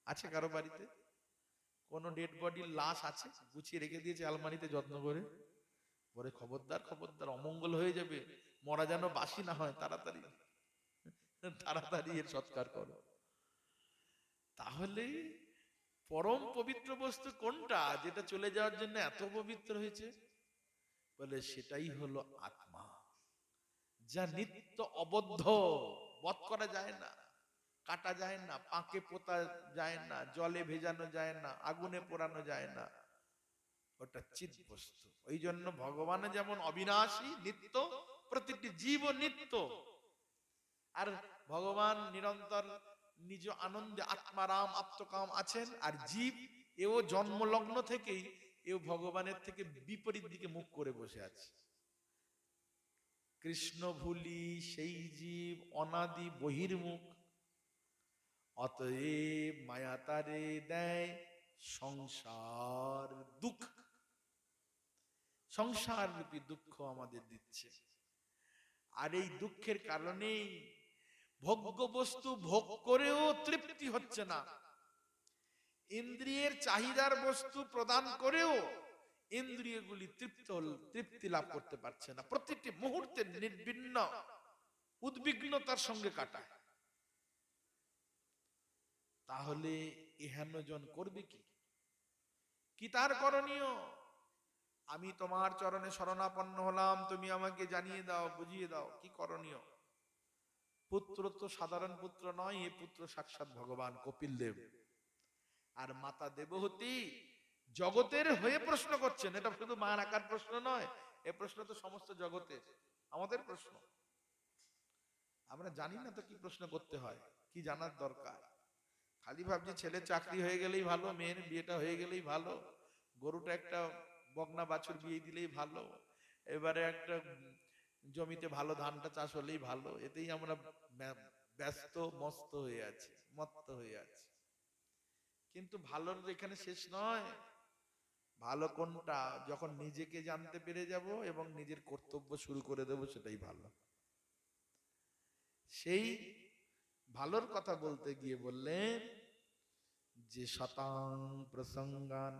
আছে কারো বাড়িতে কোন ডেড বডির লাশ আছে, গুছিয়ে রেখে দিয়েছে আলমারিতে যত্ন করে, বলে খবরদার খবরদার, অমঙ্গল হয়ে যাবে, মরা যেন বাসি না হয়, তাড়াতাড়ি তাড়াতাড়ি এর সৎকার করো। তাহলে পরম পবিত্র বস্তু কোনটা, যেটা চলে যাওয়ার জন্য এত পবিত্র হয়েছে? বলে সেটাই হলো আত্মা, যা নিত্য অবদ্ধ, বধ করা যায় না, কাটা যায় না, পাকে পোতা যায় না, জলে ভেজানো যায় না, আগুনে পোড়ানো যায় না। ওটা চিৎ বস্তু। ওই জন্য ভগবান যেমন অবিনাশী নিত্য, প্রতিটি জীব নিত্য। আর ভগবান নিরন্তর নিজ আনন্দে আত্মারাম আত্মকাম আছেন, আর জীব এও জন্মলগ্ন থেকেই এও ভগবানের থেকে বিপরীত দিকে মুখ করে বসে আছে। কৃষ্ণ ভুলি সেই জীব অনাদি বহির্মুখ, অতএব মায়া তারে দেয় সংসার দুঃখ। সংসার রূপী দুঃখ আমাদের দিচ্ছে। আর এই দুঃখের কারণেই ভোগ্য বস্তু ভোগ করেও তৃপ্তি হচ্ছে না, ইন্দ্রিয়ের চাহিদার বস্তু প্রদান করেও ইন্দ্রিয়গুলি তৃপ্তি লাভ করতে পারছে না। প্রতিটি মুহূর্তে নির্বিঘ্ন উদ্বিগ্নতার সঙ্গে কাটায়। তাহলে ইহান্নজন করবে কি? কি তার করণীয়? আমি তোমার চরণে শরণাপন্ন হলাম, তুমি আমাকে জানিয়ে দাও, বুঝিয়ে দাও কি করণীয়। পুত্র তো সাধারণ পুত্র নয়, এ পুত্র সাক্ষাৎ ভগবান কপিল দেব। আর মাতা দেবহূতি জগতের হয়ে প্রশ্ন করছেন। এটা শুধু মার আকার প্রশ্ন নয়, এ প্রশ্ন তো সমস্ত জগতের, আমাদের প্রশ্ন। আমরা জানি না তো কি প্রশ্ন করতে হয়, কি জানার দরকার। খালি ভাবছি ছেলে চাকরি হয়ে গেলেই ভালো, মেয়ের বিয়েটা হয়ে গেলেই ভালো, গরুটা একটা বকনা বাছুর বিয়ে দিলেই ভালো, এবারে একটা জমিতে ভালো ধানটা চাষ হলেই ভালো, এতেই আমরা ব্যস্ত মস্ত হয়ে আছি, মত্ত হয়ে আছি। কিন্তু ভালোর এখানে শেষ নয়। ভালো কোনটা? যখন নিজেকে জানতে পেরে যাব এবং নিজের কর্তব্য শুরু করে দেব, সেটাই ভালো। সেই ভালোর কথা বলতে গিয়ে বললেন যে শতাং প্রসঙ্গান,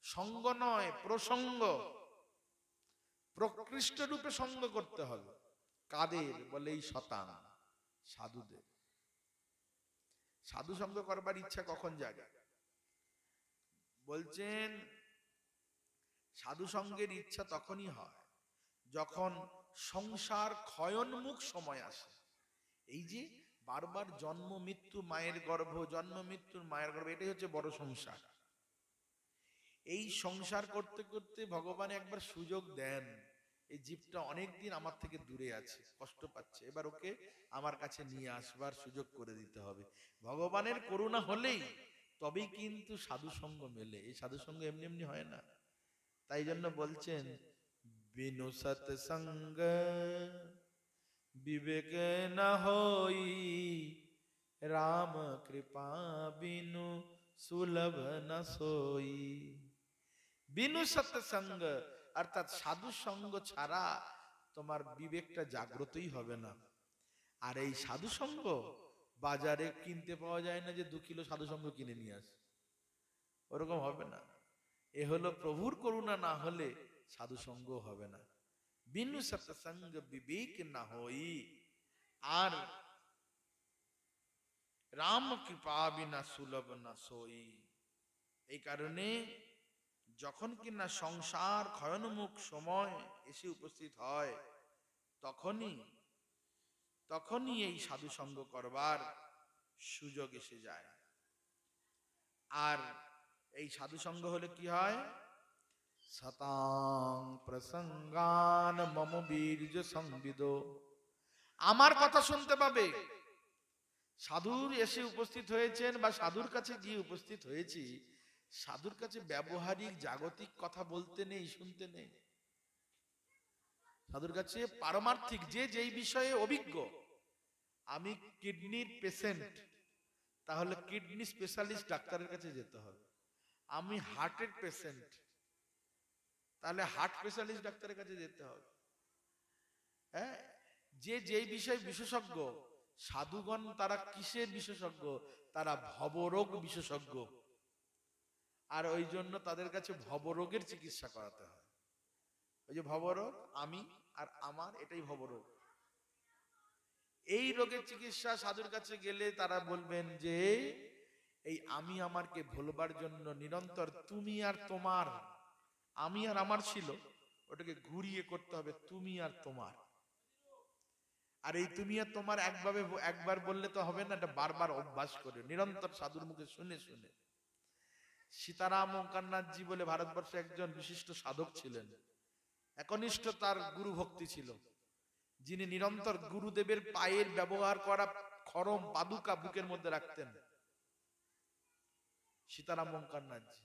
সঙ্গ নয় প্রসঙ্গ, প্রকৃষ্ট রূপে সঙ্গ করতে হবে। কাদের? বলে এই শতাং, সাধুদের। সাধু সঙ্গ করবার ইচ্ছা কখন জাগে? বলছেন সাধু সঙ্গের ইচ্ছা তখনই হয় যখন সংসার ক্ষয়োন্মুখ সময় আসে। এই যে বারবার জন্ম মৃত্যু, মায়ের গর্ভ, জন্ম মৃত্যুর মায়ের গর্ভ, এটাই হচ্ছে বড় সংসার। এই সংসার করতে করতে ভগবান একবার সুযোগ দেন, এই জীবটা অনেকদিন আমার থেকে দূরে আছে, কষ্ট পাচ্ছে, এবার ওকে আমার কাছে নিয়ে আসবার সুযোগ করে দিতে হবে। ভগবানের করুণা হলেই তবেই কিন্তু সাধু সঙ্গ মেলে। এই সাধু সঙ্গ এমনি এমনি হয় না। তাই জন্য বলছেন বিনু সৎসঙ্গ বিবেক না হই, রাম কৃপা বিনু সুলভ না সোই। বিনু সৎসঙ্গ অর্থাৎ সাধু সঙ্গ ছাড়া তোমার বিবেকটা জাগ্রতই হবে না। আর এই সাধু সঙ্গ বাজারে কিনতে পাওয়া যায় না যে 2 কিলো সাধু সঙ্গ কিনে নিয়ে আসে, ওরকম হবে না। এ হলো প্রভুর করুণা না হলে সাধু সঙ্গ হবে না। বিনু সৎসঙ্গ বিবেক না হই, আর রাম কৃপা বিনা সুলভ না সই। এই কারণে যখন কিনা সংসার ক্ষয়োন্মুখ সময় এসে উপস্থিত হয়, তখনই এই সাধু সঙ্গ করবার সুযোগ এসে যায়। আর এই সাধু সঙ্গ হলে কি হয়? সতাং প্রসঙ্গান মম বীর্য সংবিদ, আমার কথা শুনতে পাবে। সাধুর এসে উপস্থিত হয়েছেন বা সাধুর কাছে গিয়ে উপস্থিত হয়েছি, সাধুর কাছে ব্যবহারিক জাগতিক কথা বলতে নেই, শুনতে নেই। সাধুর কাছে পারমার্থিক যে যেই বিষয়ে অভিজ্ঞ। আমি কিডনির পেশেন্ট, তাহলে কিডনি স্পেশালিস্ট ডাক্তারের কাছে যেতে হবে। আমি হার্টের পেশেন্ট, তাহলে হার্ট স্পেশালিস্ট ডাক্তারের কাছে যেতে হবে। হ্যাঁ, যে যেই বিষয় বিশেষজ্ঞ। সাধুগণ তারা কিসের বিশেষজ্ঞ? তারা ভবরোগ বিশেষজ্ঞ। আর ওই জন্য তাদের কাছে ভবরোগের চিকিৎসা করাতে হয়। ওই যে ভবরোগ, আমি আর আমার, এটাই ভবরোগ। এই রোগের চিকিৎসা সাধুর কাছে গেলে তারা বলবেন যে এই আমি আমারকে ভুলবার জন্য নিরন্তর তুমি আর তোমার, আমি আর আমার ছিল, ওটাকে ঘুরিয়ে করতে হবে তুমি আর তোমার। আর এই তুমি আর তোমার একবার বললে তো হবে না, এটা বারবার অভ্যাস করে নিরন্তর সাধুর মুখে শুনে শুনে। সীতারাম ওঙ্কারনাথজি বলে ভারতবর্ষে একজন বিশিষ্ট সাধক ছিলেন, একনিষ্ঠ তার গুরু ভক্তি ছিল, যিনি নিরন্তর গুরুদেবের পায়ের ব্যবহার করা খরম পাদুকা বুকের মধ্যে রাখতেন। সীতারাম ওঙ্কারনাথজি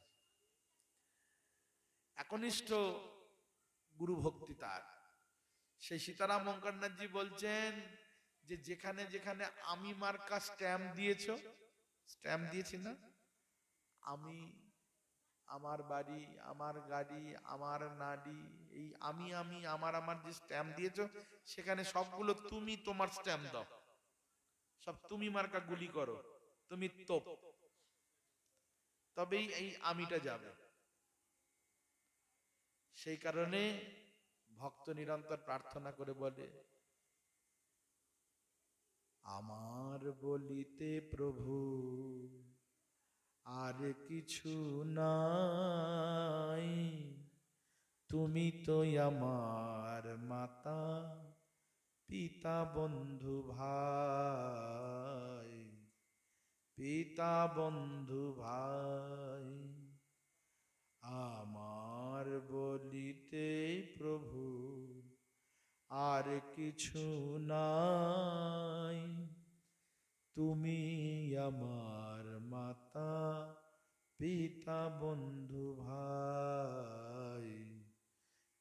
একনিষ্ঠ গুরু ভক্তি তার। সেই সীতারাম ওঙ্কারনাথজি বলছেন যে যেখানে যেখানে আমি মার্কা স্ট্যাম্প দিয়েছো, স্ট্যাম্প দিয়েছি না, আমি, আমার বাড়ি, আমার গাড়ি, আমার নাড়ি, এই আমি আমার যে স্ট্যাম্প দিয়েছো, সেখানে সবগুলো তুমি তোমার স্ট্যাম্প দাও, সব তুমি মার্কা গুলি করো, তুমি তোপ, তবেই এই আমিটা যাবে। সেই কারণে ভক্ত নিরন্তর প্রার্থনা করে বলে, আমার বলিতে প্রভু আর কিছু নাই, তুমি তো আমার মাতা পিতা বন্ধু ভাই, পিতা বন্ধু ভাই। আমার বলিতে প্রভু আর কিছু নাই, তুমি আমার মাতা পিতা বন্ধু ভাই,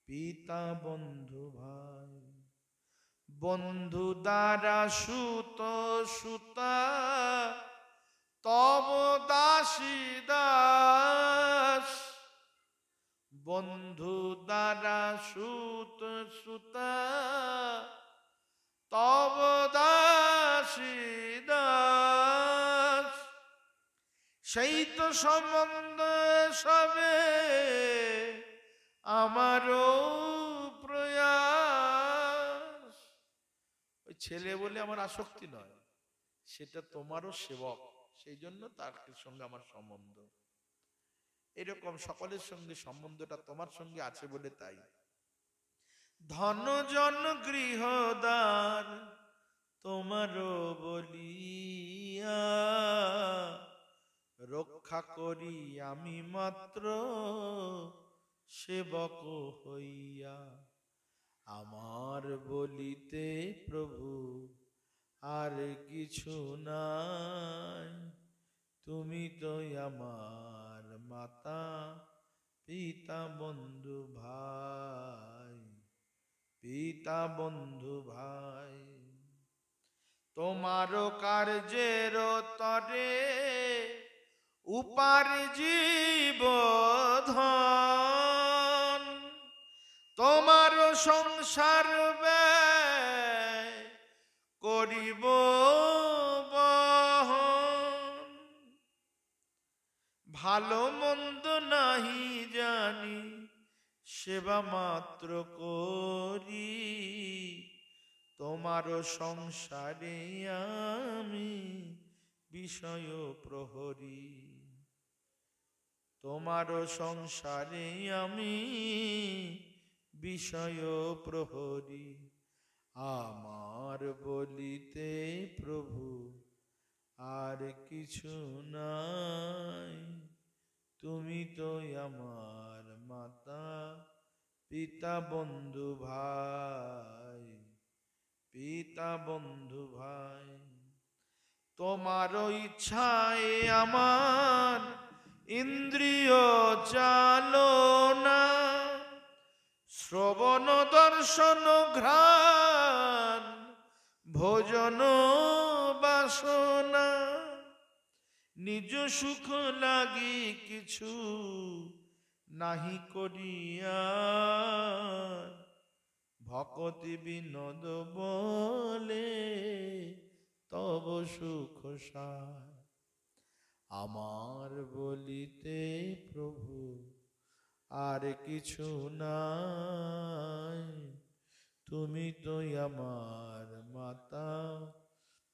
পিতা বন্ধু ভাই। বন্ধু দ্বারা সুত সুতা তব দাসী দাস, বন্ধু দ্বারা সুত সুতা তব দাসী দাস, সেই তো সম্বন্ধ সবে আমারও প্রয়াস। ওই ছেলে বলে আমার আসক্তি নয়, সেটা তোমারও সেবক, সেই জন্য তার সঙ্গে আমার সম্বন্ধ। এরকম সকলের সঙ্গে সম্বন্ধটা তোমার সঙ্গে আছে বলে তাই। ধন জন গৃহদার তোমারও বলিয়া, রক্ষা করি আমি মাত্র সেবক হইয়া। আমার বলিতে প্রভু আর কিছু নাই, তুমি তো আমার মাতা পিতা বন্ধু ভাই, পিতা বন্ধু ভাই। তোমার কার্যের তরে উপার্জিব ধন, তোমার সংসার করিব বহন, ভালো মন্দ নাহি জানি, সেবা মাত্র করি, তোমার সংসারে আমি বিষয় প্রহরী, তোমার সংসারে আমি বিষয় প্রহরী। আমার বলিতে প্রভু আর কিছু নাই, তুমি তো আমার মাতা পিতা বন্ধু ভাই, পিতা বন্ধু ভাই। তোমার ইচ্ছায় আমার ইন্দ্রিয় চালনা, শ্রবণ দর্শন ঘ্রাণ ভোজন বাসনা, নিজ সুখ লাগি কিছু নাহি করিয়া, ভকতি বিনোদ বলে তব সুখ সার। আমার বলিতে প্রভু আর কিছু নাই, তুমি তো আমার মাতা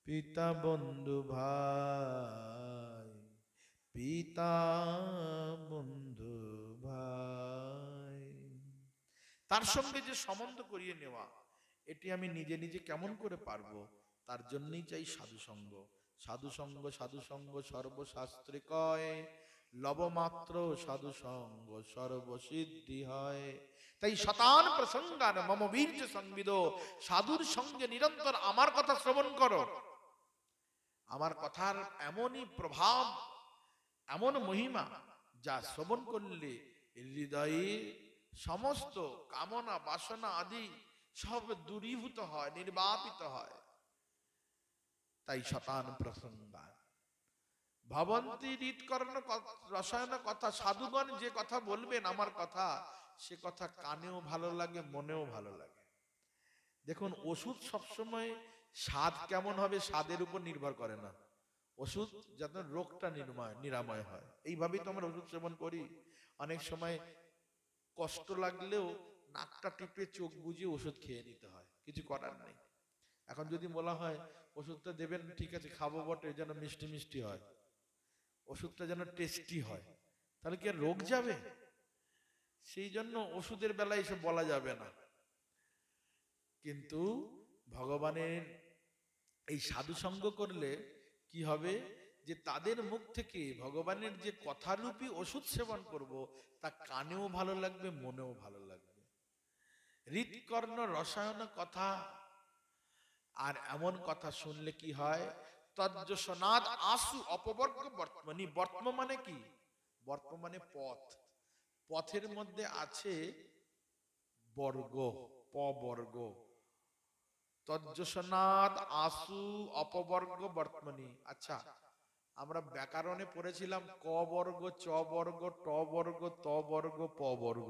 পিতা বন্ধু ভাই, পিতা বন্ধু ভাই। তার সঙ্গে যে সম্বন্ধ করিয়ে নেওয়া, এটি আমি নিজে নিজে কেমন করে পারবো? তার জন্যই চাই সাধু সঙ্গ। সাধু সঙ্গ সাধু সঙ্গ সর্বশাস্ত্রে কয়, লবমাত্র সাধু সঙ্গ সর্বসিদ্ধি হয়। তাই শতান প্রসঙ্গান মম বীর্য সংবিদ, সাধুর সঙ্গে নিরন্তর আমার কথা শ্রবণ করো। আমার কথার এমনই প্রভাব, এমন মহিমা, যা শ্রবণ করলে হৃদয়ে সমস্ত কামনা বাসনা আদি সব দূরীভূত হয়, নির্বাপিত হয়। তাই শতান প্রসঙ্গান ভবন্তি হৃৎকর্ণ রসায়ন কথা, সাধুগণ যে কথা বলবেন আমার কথা, সে কথা কানেও ভালো লাগে, মনেও ভালো লাগে। দেখুন, ওষুধ সবসময় স্বাদ কেমন হবে স্বাদের উপর নির্ভর করে না, ওষুধ যাতে রোগটা নিরাময় হয়। এইভাবেই তো আমরা ওষুধ সেবন করি। অনেক সময় কষ্ট লাগলেও নাকটা টিপে চোখ বুজিয়ে ওষুধ খেয়ে নিতে হয়, কিছু করার নেই। এখন যদি বলা হয় ওষুধটা দেবেন, ঠিক আছে খাবো বটে, যেন মিষ্টি মিষ্টি হয়, ওষুধটা যেন টেস্টি হয়, তাহলে কি আর রোগ যাবে? সেই জন্য ওষুধের বেলায় এসব বলা যাবে না। কিন্তু ভগবানের এই সাধু সঙ্গ করলে কি হবে, যে তাদের মুখ থেকে ভগবানের যে কথারূপী ওষুধ সেবন করব, তা কানেও ভালো লাগবে, মনেও ভালো লাগবে। হৃৎকর্ণ রসায়ন কথা, আর এমন কথা শুনলে কি হয়, তজ্জসনাদ আসু অপবর্গ বর্তমানি। বর্তম মানে কি? বর্তমানে পথ, পথের মধ্যে আছে বর্গ, প বর্গ। তজ্জসনাদ আসু অপবর্গ বর্তমানি। আচ্ছা, আমরা ব্যাকরণে পড়েছিলাম ক বর্গ, চ বর্গ, ট বর্গ, ত বর্গ, প বর্গ।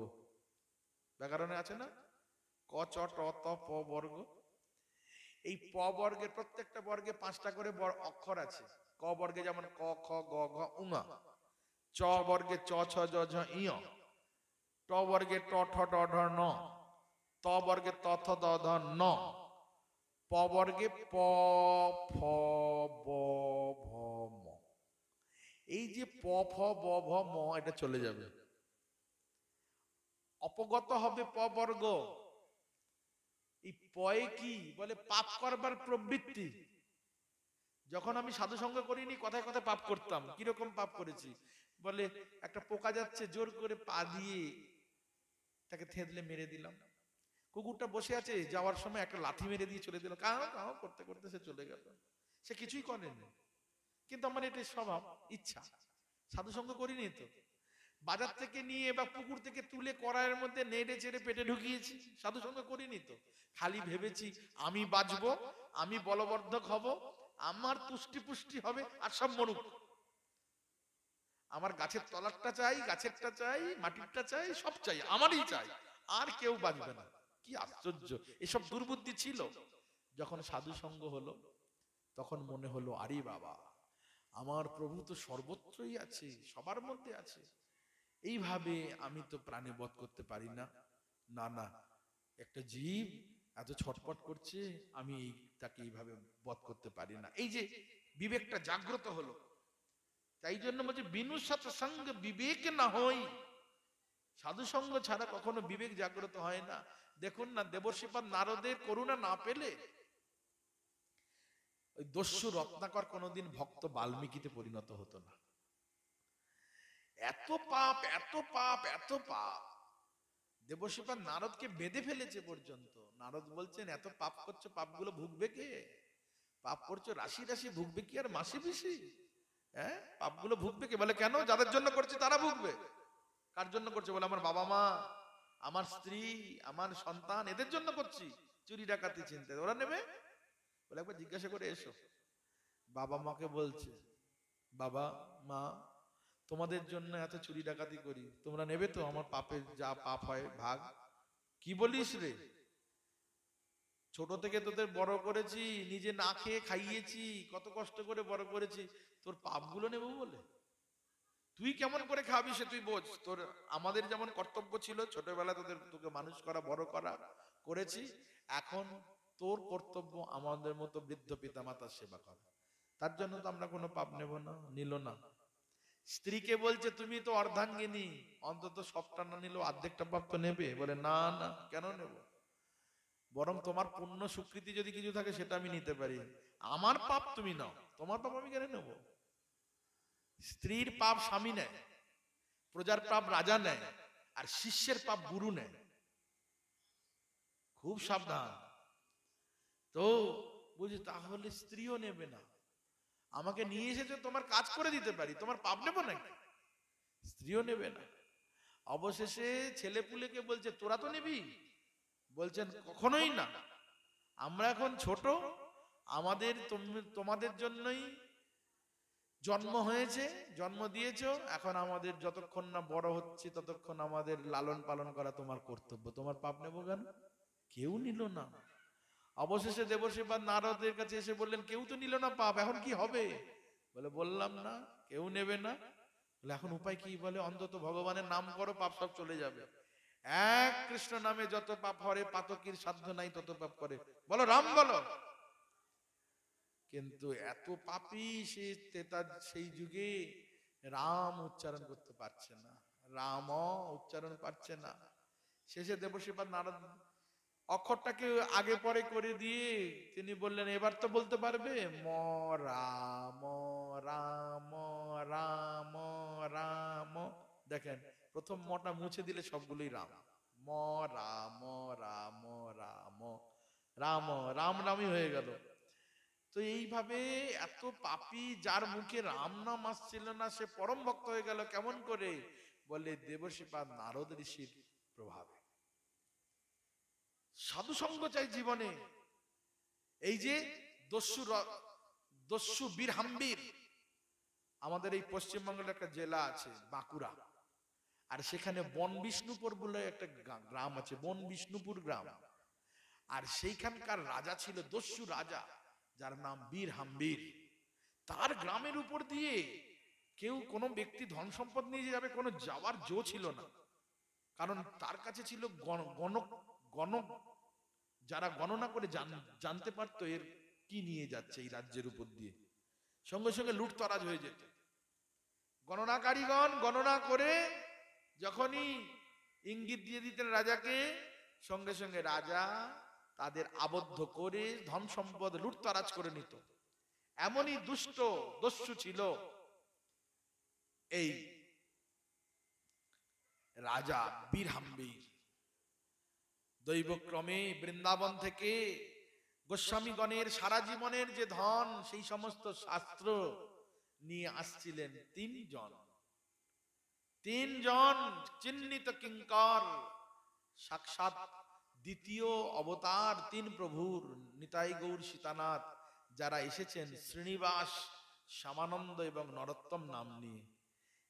ব্যাকরণে আছে না, ক চ ট ত প বর্গ। এই প বর্গের প্রত্যেকটা বর্গে 5টা করে অক্ষর আছে। ক বর্গে যেমন ক খ গ ঘ ঙ, চ বর্গে চ ছ জ ঝ ঞ, ট বর্গে ট ঠ ড ঢ ণ, ত বর্গে ত থ দ ধ ন, প বর্গে প ফ ব ভ ম। এই যে প ফ ব ভ ম, এটা চলে যাবে, অপগত হবে প বর্গ। এই পয়ে কি বলে? পাপ করবার প্রবৃত্তি। যখন আমি সাধু সঙ্গ করিনি, কথায় কথায় পাপ করতাম। কিরকম পাপ করেছি বলে, একটা পোকা যাচ্ছে, জোর করে পা দিয়ে তাকে থেঁতলে মেরে দিলাম। কুকুরটা বসে আছে, যাওয়ার সময় একটা লাথি মেরে দিয়ে চলে দিল, কাও কাও করতে করতে সে চলে গেল। সে কিছুই করেনি, কিন্তু আমার এটা স্বভাব, ইচ্ছা। সাধু সঙ্গ করিনি তো। বাজার থেকে নিয়ে বা পুকুর থেকে তুলে কড়াইয়ের মধ্যে নেড়ে চেড়ে পেটে ঢুকিয়েছি, সাধু সঙ্গ করিনি তো। খালি ভেবেছি আমি বাঁচবো, আমি বলবর্ধক হব, আমার তুষ্টি পুষ্টি হবে, আর সব মরুক। আমার গাছের তলারটা চাই, গাছেরটা চাই, মাটিরটা চাই, সব চাই, আমারই চাই, আর কেউ বাঁচবে না। কি আশ্চর্য! এসব দুর্বুদ্ধি ছিল। যখন সাধু সঙ্গ হলো তখন মনে হলো, আরে বাবা, আমার প্রভু তো সর্বত্রই আছে, সবার মধ্যে আছে, এইভাবে আমি তো প্রাণী বধ করতে পারি না। না না, একটা জীব এত ছটপট করছে, আমি তাকে এইভাবে বধ করতে পারি না। এই যে বিবেকটা জাগ্রত হলো, তাই জন্য বলছে বিনু সৎসঙ্গ বিবেক না হই। সাধু সঙ্গ ছাড়া কখনো বিবেক জাগ্রত হয় না। দেখুন না, দেবশ্রীপাদ নারদের করুণা না পেলে ওই দস্যু রত্নাকর কোনোদিন ভক্ত বাল্মীকিতে পরিণত হতো না। এত পাপ, এত পাপ, এত পাপ, দেবশ্রীপাদ নারদকে বেঁধে ফেলেছে পর্যন্ত। নারদ বলছেন, এত পাপ করছো, পাপগুলো ভুগবে কে? পাপ করছো রাশি রাশি, ভুগবে কি আর মাসি পিসি? হ্যাঁ, পাপগুলো ভুগবে কে? বলে কেন? যাদের জন্য করছে তারা ভুগবে। কার জন্য করছে? বলে আমার বাবা মা, আমার স্ত্রী, আমার সন্তান, এদের জন্য করছি। চুরি ডাকাতি চিনতে ওরা নেবে? বলে একবার জিজ্ঞাসা করে এসো। বাবা মাকে বলছে, বাবা মা, তোমাদের জন্য এত চুরি ডাকাতি করি, তোমরা নেবে তো আমার পাপের যা পাপ হয় ভাগ? কি বলিস রে, ছোট থেকে তোদের বড় করেছি, নিজে না খেয়ে খাইয়েছি, কত কষ্ট করে বড় করেছি, তোর পাপগুলো নেবো বলে? তুই কেমন করে খাবি সে তুই বোঝ। তোর আমাদের যেমন কর্তব্য ছিল ছোটবেলা তোকে মানুষ করা, বড় করা, করেছি, এখন তোর কর্তব্য আমাদের মতো বৃদ্ধ পিতামাতার সেবা করা। তার জন্য তো আমরা কোনো পাপ নেব না। নিল না। স্ত্রীকে বলছে, তুমি তো অর্ধাঙ্গিনী, অন্তত সবটা না নিলেও অর্ধেকটা পাপ তো নেবে। বলে না না, কেন নেব? বরং তোমার পুণ্য স্বীকৃতি যদি কিছু থাকে সেটা আমি নিতে পারি, আমার পাপ তুমি নাও, তোমার পাপ আমি কেন নেব? স্ত্রীর পাপ স্বামী নেয়, প্রজার পাপ রাজা নেয়, আর শিষ্যের পাপ গুরু নেয়। খুব সাবধান। তো বুঝি, তাহলে স্ত্রীও নেবে না। আমাকে নিয়ে এসেছে, তোমার কাজ করে দিতে পারি, তোমার পাপ নেব নাকি? স্ত্রীও নেবে না। অবশেষে ছেলে পুলেকে বলছে, তোরা তো নিবি? বলছেন কখনোই না, আমরা এখন ছোট, আমাদের তোমাদের জন্যই জন্ম হয়েছে, জন্ম দিয়েছো, এখন আমাদের যতক্ষণ না বড় হচ্ছে ততক্ষণ আমাদের লালন পালন করা তোমার কর্তব্য, তোমার পাপ নেবো কেন? কেউ নিল না। অবশেষে দেবশ্রীপাদ নারদের কাছে এসে বললেন, কেউ তো নিল না পাপ, এখন কি হবে? বলে বললাম না, কেউ নেবে না। বলে এখন উপায় কি? বলে অন্তত ভগবানের নাম করো, পাপ সব চলে যাবে। এক কৃষ্ণ নামে যত পাপ হরে, পাতকীর সাধ্য নাই তত পাপ করে, বলো রাম বলো। কিন্তু এত পাপী সে সেই যুগে রাম উচ্চারণ করতে পারছে না, রাম উচ্চারণ পারছে না। শেষে দেবশ্রীপাদ নারদ অক্ষরটাকে আগে পরে করে দিয়ে তিনি বললেন, এবার তো বলতে পারবে, ম রাম রাম রাম রাম। দেখেন, প্রথম মটা মুছে দিলে সবগুলোই রাম। ম রাম রাম রাম, রাম রাম রামই হয়ে গেল। তো এইভাবে এত পাপী, যার মুখে রাম নাম আসছিল না, সে পরম ভক্ত হয়ে গেল কেমন করে? বলে দেবশ্রীপাদ নারদ ঋষির প্রভাবে। সাধু সঙ্গ চাই জীবনে। এই যে দস্যু বীর হাম্বির, আমাদের এই পশ্চিমবঙ্গের একটা জেলা আছে বাঁকুড়া, আর সেখানে বন বিষ্ণুপুর বলে একটা গ্রাম আছে, বন বিষ্ণুপুর গ্রাম। আর সেইখানকার রাজা ছিল দস্যু রাজা, যার নাম বীর হাম্বির। তার গ্রামের উপর দিয়ে কেউ কোনো ব্যক্তি ধন সম্পদ নিয়ে যাবে, কোনো যাওয়ার জো ছিল না। কারণ তার কাছে ছিল গণক, যারা গণনা করে জানতে পারতো এর কি নিয়ে যাচ্ছে এই রাজ্যের উপর দিয়ে, সঙ্গে সঙ্গে লুটতরাজ হয়ে যেত। গণনাকারীগণ গণনা করে যখনই ইঙ্গিত দিয়ে দিতেন রাজাকে, সঙ্গে সঙ্গে রাজা তাদের আবদ্ধ করে ধন সম্পদ লুটতরাজ করে নিত। এমনই দস্যু ছিল এই রাজা বীর হাম্বির। দৈবক্রমে বৃন্দাবন থেকে গোস্বামীগণের সারা জীবনের যে ধন, সেই সমস্ত শাস্ত্র নিয়ে আসছিলেন তিনজন চিহ্নিত কিঙ্কর, সাক্ষাৎ দ্বিতীয় অবতার তিন প্রভুর, নিতাই গৌর সীতানাথ, যারা এসেছেন শ্রীনিবাস, শ্যামানন্দ এবং নরোত্তম নাম নিয়ে।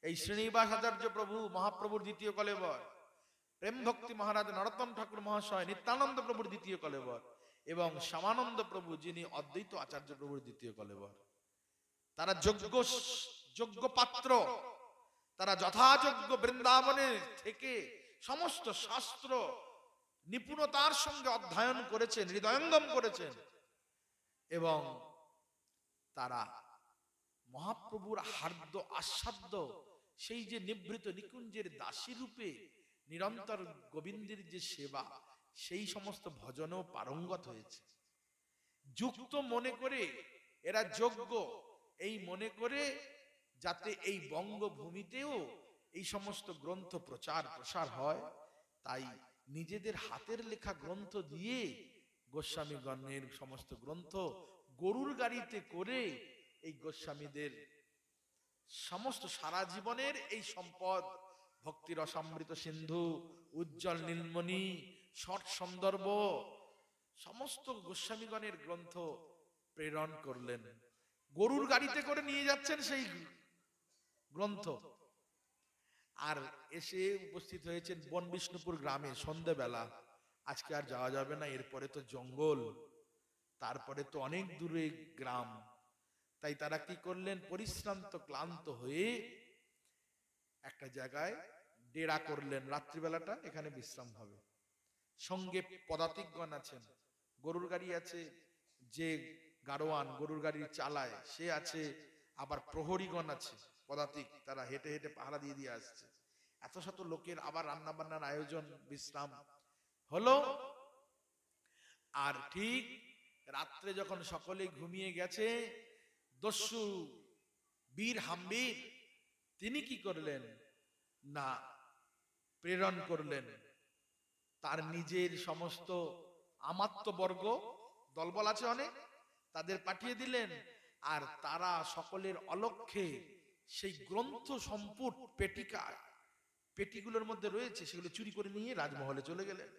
এই শ্রীনিবাস আচার্য প্রভু মহাপ্রভুর দ্বিতীয় কলেবর, প্রেম ভক্তি মহারাজ নরোত্তম ঠাকুর মহাশয় নিত্যানন্দ প্রভুর দ্বিতীয় কলেবর। এবং শ্যামানন্দ প্রভু যিনি অদ্বৈত আচার্য প্রভুর দ্বিতীয় কলেবর, তারা যোগ্য পাত্র, তারা যথাযোগ্য বৃন্দাবনে থেকে সমস্ত শাস্ত্র নিপুণতার সঙ্গে অধ্যয়ন করেছেন, হৃদয়ঙ্গম করেছেন, এবং তারা মহাপ্রভুর হার্দ আস্বাদ্য সেই যে নিভৃত নিকুঞ্জের দাসী রূপে নিরন্তর গোবিন্দের যে সেবা, সেই সমস্ত ভজনেও পারঙ্গত হয়েছে। যুক্ত মনে করে এরা যোগ্য এই মনে করে যাতে এই বঙ্গভূমিতেও এই সমস্ত গ্রন্থ প্রচার প্রসার হয়, তাই নিজেদের হাতের লেখা গ্রন্থ দিয়ে গোস্বামীগণের সমস্ত গ্রন্থ গরুর গাড়িতে করে এই গোস্বামীদের সমস্ত সারা জীবনের এই সম্পদ ভক্তির রসামৃত সিন্ধু, উজ্জ্বল নীলমণি, ষট সন্দর্ভ সমস্ত গোস্বামীগণের গ্রন্থ প্রেরণ করলেন। গরুর গাড়িতে করে নিয়ে যাচ্ছেন সেই গ্রন্থ। আর এসে উপস্থিত হয়েছেন বন বিষ্ণুপুর গ্রামে সন্ধ্যাবেলা। আজকে আর যাওয়া যাবে না, এরপরে তো জঙ্গল, তারপরে তো অনেক দূরে গ্রাম। তাই তারা কি করলেন, পরিশ্রান্ত ক্লান্ত হয়ে একটা জায়গায় ডেরা করলেন, রাত্রিবেলাটা এখানে বিশ্রাম হবে। সঙ্গে পদাতিকগণ আছেন, গরুর গাড়ি আছে, যে গাড়োয়ান গরুর গাড়ি চালায় সে আছে, আবার প্রহরীগণ আছে পদাতিক, তারা হেঁটে হেঁটে পাহারা দিয়ে দিয়ে আসছে। এত শত লোকের আবার রান্না বান্নার আয়োজন, বিশ্রাম হলো। আর ঠিক রাত্রে যখন সকলে ঘুমিয়ে গেছে, দস্যু বীর হাম্বির তিনি কি করলেন না, প্রেরণ করলেন তার নিজের সমস্ত আমাত্যবর্গ, দলবল আছে অনেক, তাদের পাঠিয়ে দিলেন। আর তারা সকলের অলক্ষ্যে সেই গ্রন্থ সম্পুট পেটিগুলোর মধ্যে রয়েছে সেগুলো চুরি করে নিয়ে রাজমহলে চলে গেলেন।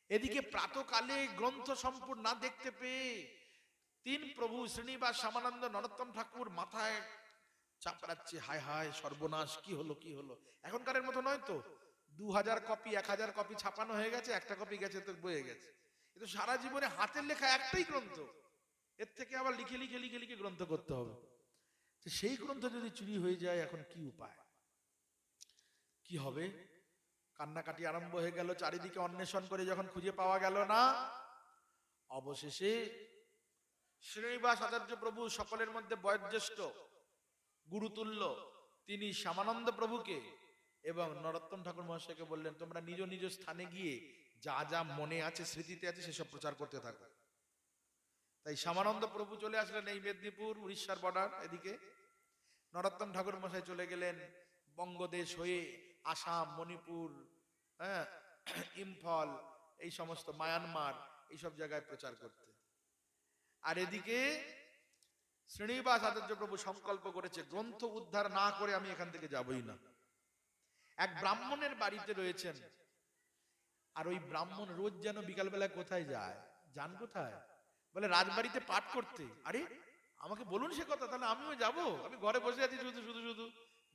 এদিকে প্রাতকালে গ্রন্থ সম্পূর্ণ না দেখতে পেয়ে তিন প্রভু শ্রীনিবাস, শ্যামানন্দ, নরোত্তম ঠাকুর মাথায় চাপড়াচ্ছে, হায় হায় সর্বনাশ, কি হলো কি হলো। এখনকারের মতো নয় তো, 2000 কপি 1000 কপি ছাপানো হয়ে গেছে, একটা কপি গেছে তো বয়ে গেছে। কিন্তু সারা জীবনে হাতের লেখা একটাই গ্রন্থ, এর থেকে আবার লিখে লিখে লিখে লিখে গ্রন্থ করতে হবে। সেই গ্রন্থ যদি চুরি হয়ে যায়, এখন কি উপায়, কি হবে? কান্নাকাটি আরম্ভ হয়ে গেল। চারিদিকে অন্বেষণ করে যখন খুঁজে পাওয়া গেল না, অবশেষে শ্রীনিবাস আচার্য প্রভু সকলের মধ্যে বয়োজ্যেষ্ঠ গুরুতুল্য, তিনি শ্যামানন্দ প্রভুকে এবং নরোত্তম ঠাকুর মহাশয়কে বললেন, তোমরা নিজ নিজ স্থানে গিয়ে যা যা মনে আছে, স্মৃতিতে আছে, সেসব প্রচার করতে থাকো। তাই শ্যামানন্দ প্রভু চলে আসলেন এই মেদিনীপুর উড়িষ্যার বর্ডার এদিকে, নরোত্তম ঠাকুর মশাই চলে গেলেন বঙ্গদেশ হয়ে আসাম, মণিপুর, ইম্ফল, এই সমস্ত মায়ানমার, এইসব জায়গায় প্রচার করতে। আর এদিকে শ্রীনিবাস আচার্য প্রভু সংকল্প করেছে, গ্রন্থ উদ্ধার না করে আমি এখান থেকে যাবই না। এক ব্রাহ্মণের বাড়িতে রয়েছেন, আর ওই ব্রাহ্মণ রোজ যেন বিকালবেলা কোথায় যায়, যান কোথায়, বলে রাজবাড়িতে পাঠ করতে। আরে আমাকে বলুন সে কথা, তাহলে আমিও যাব, আমি ঘরে বসে আছি শুধু শুধু শুধু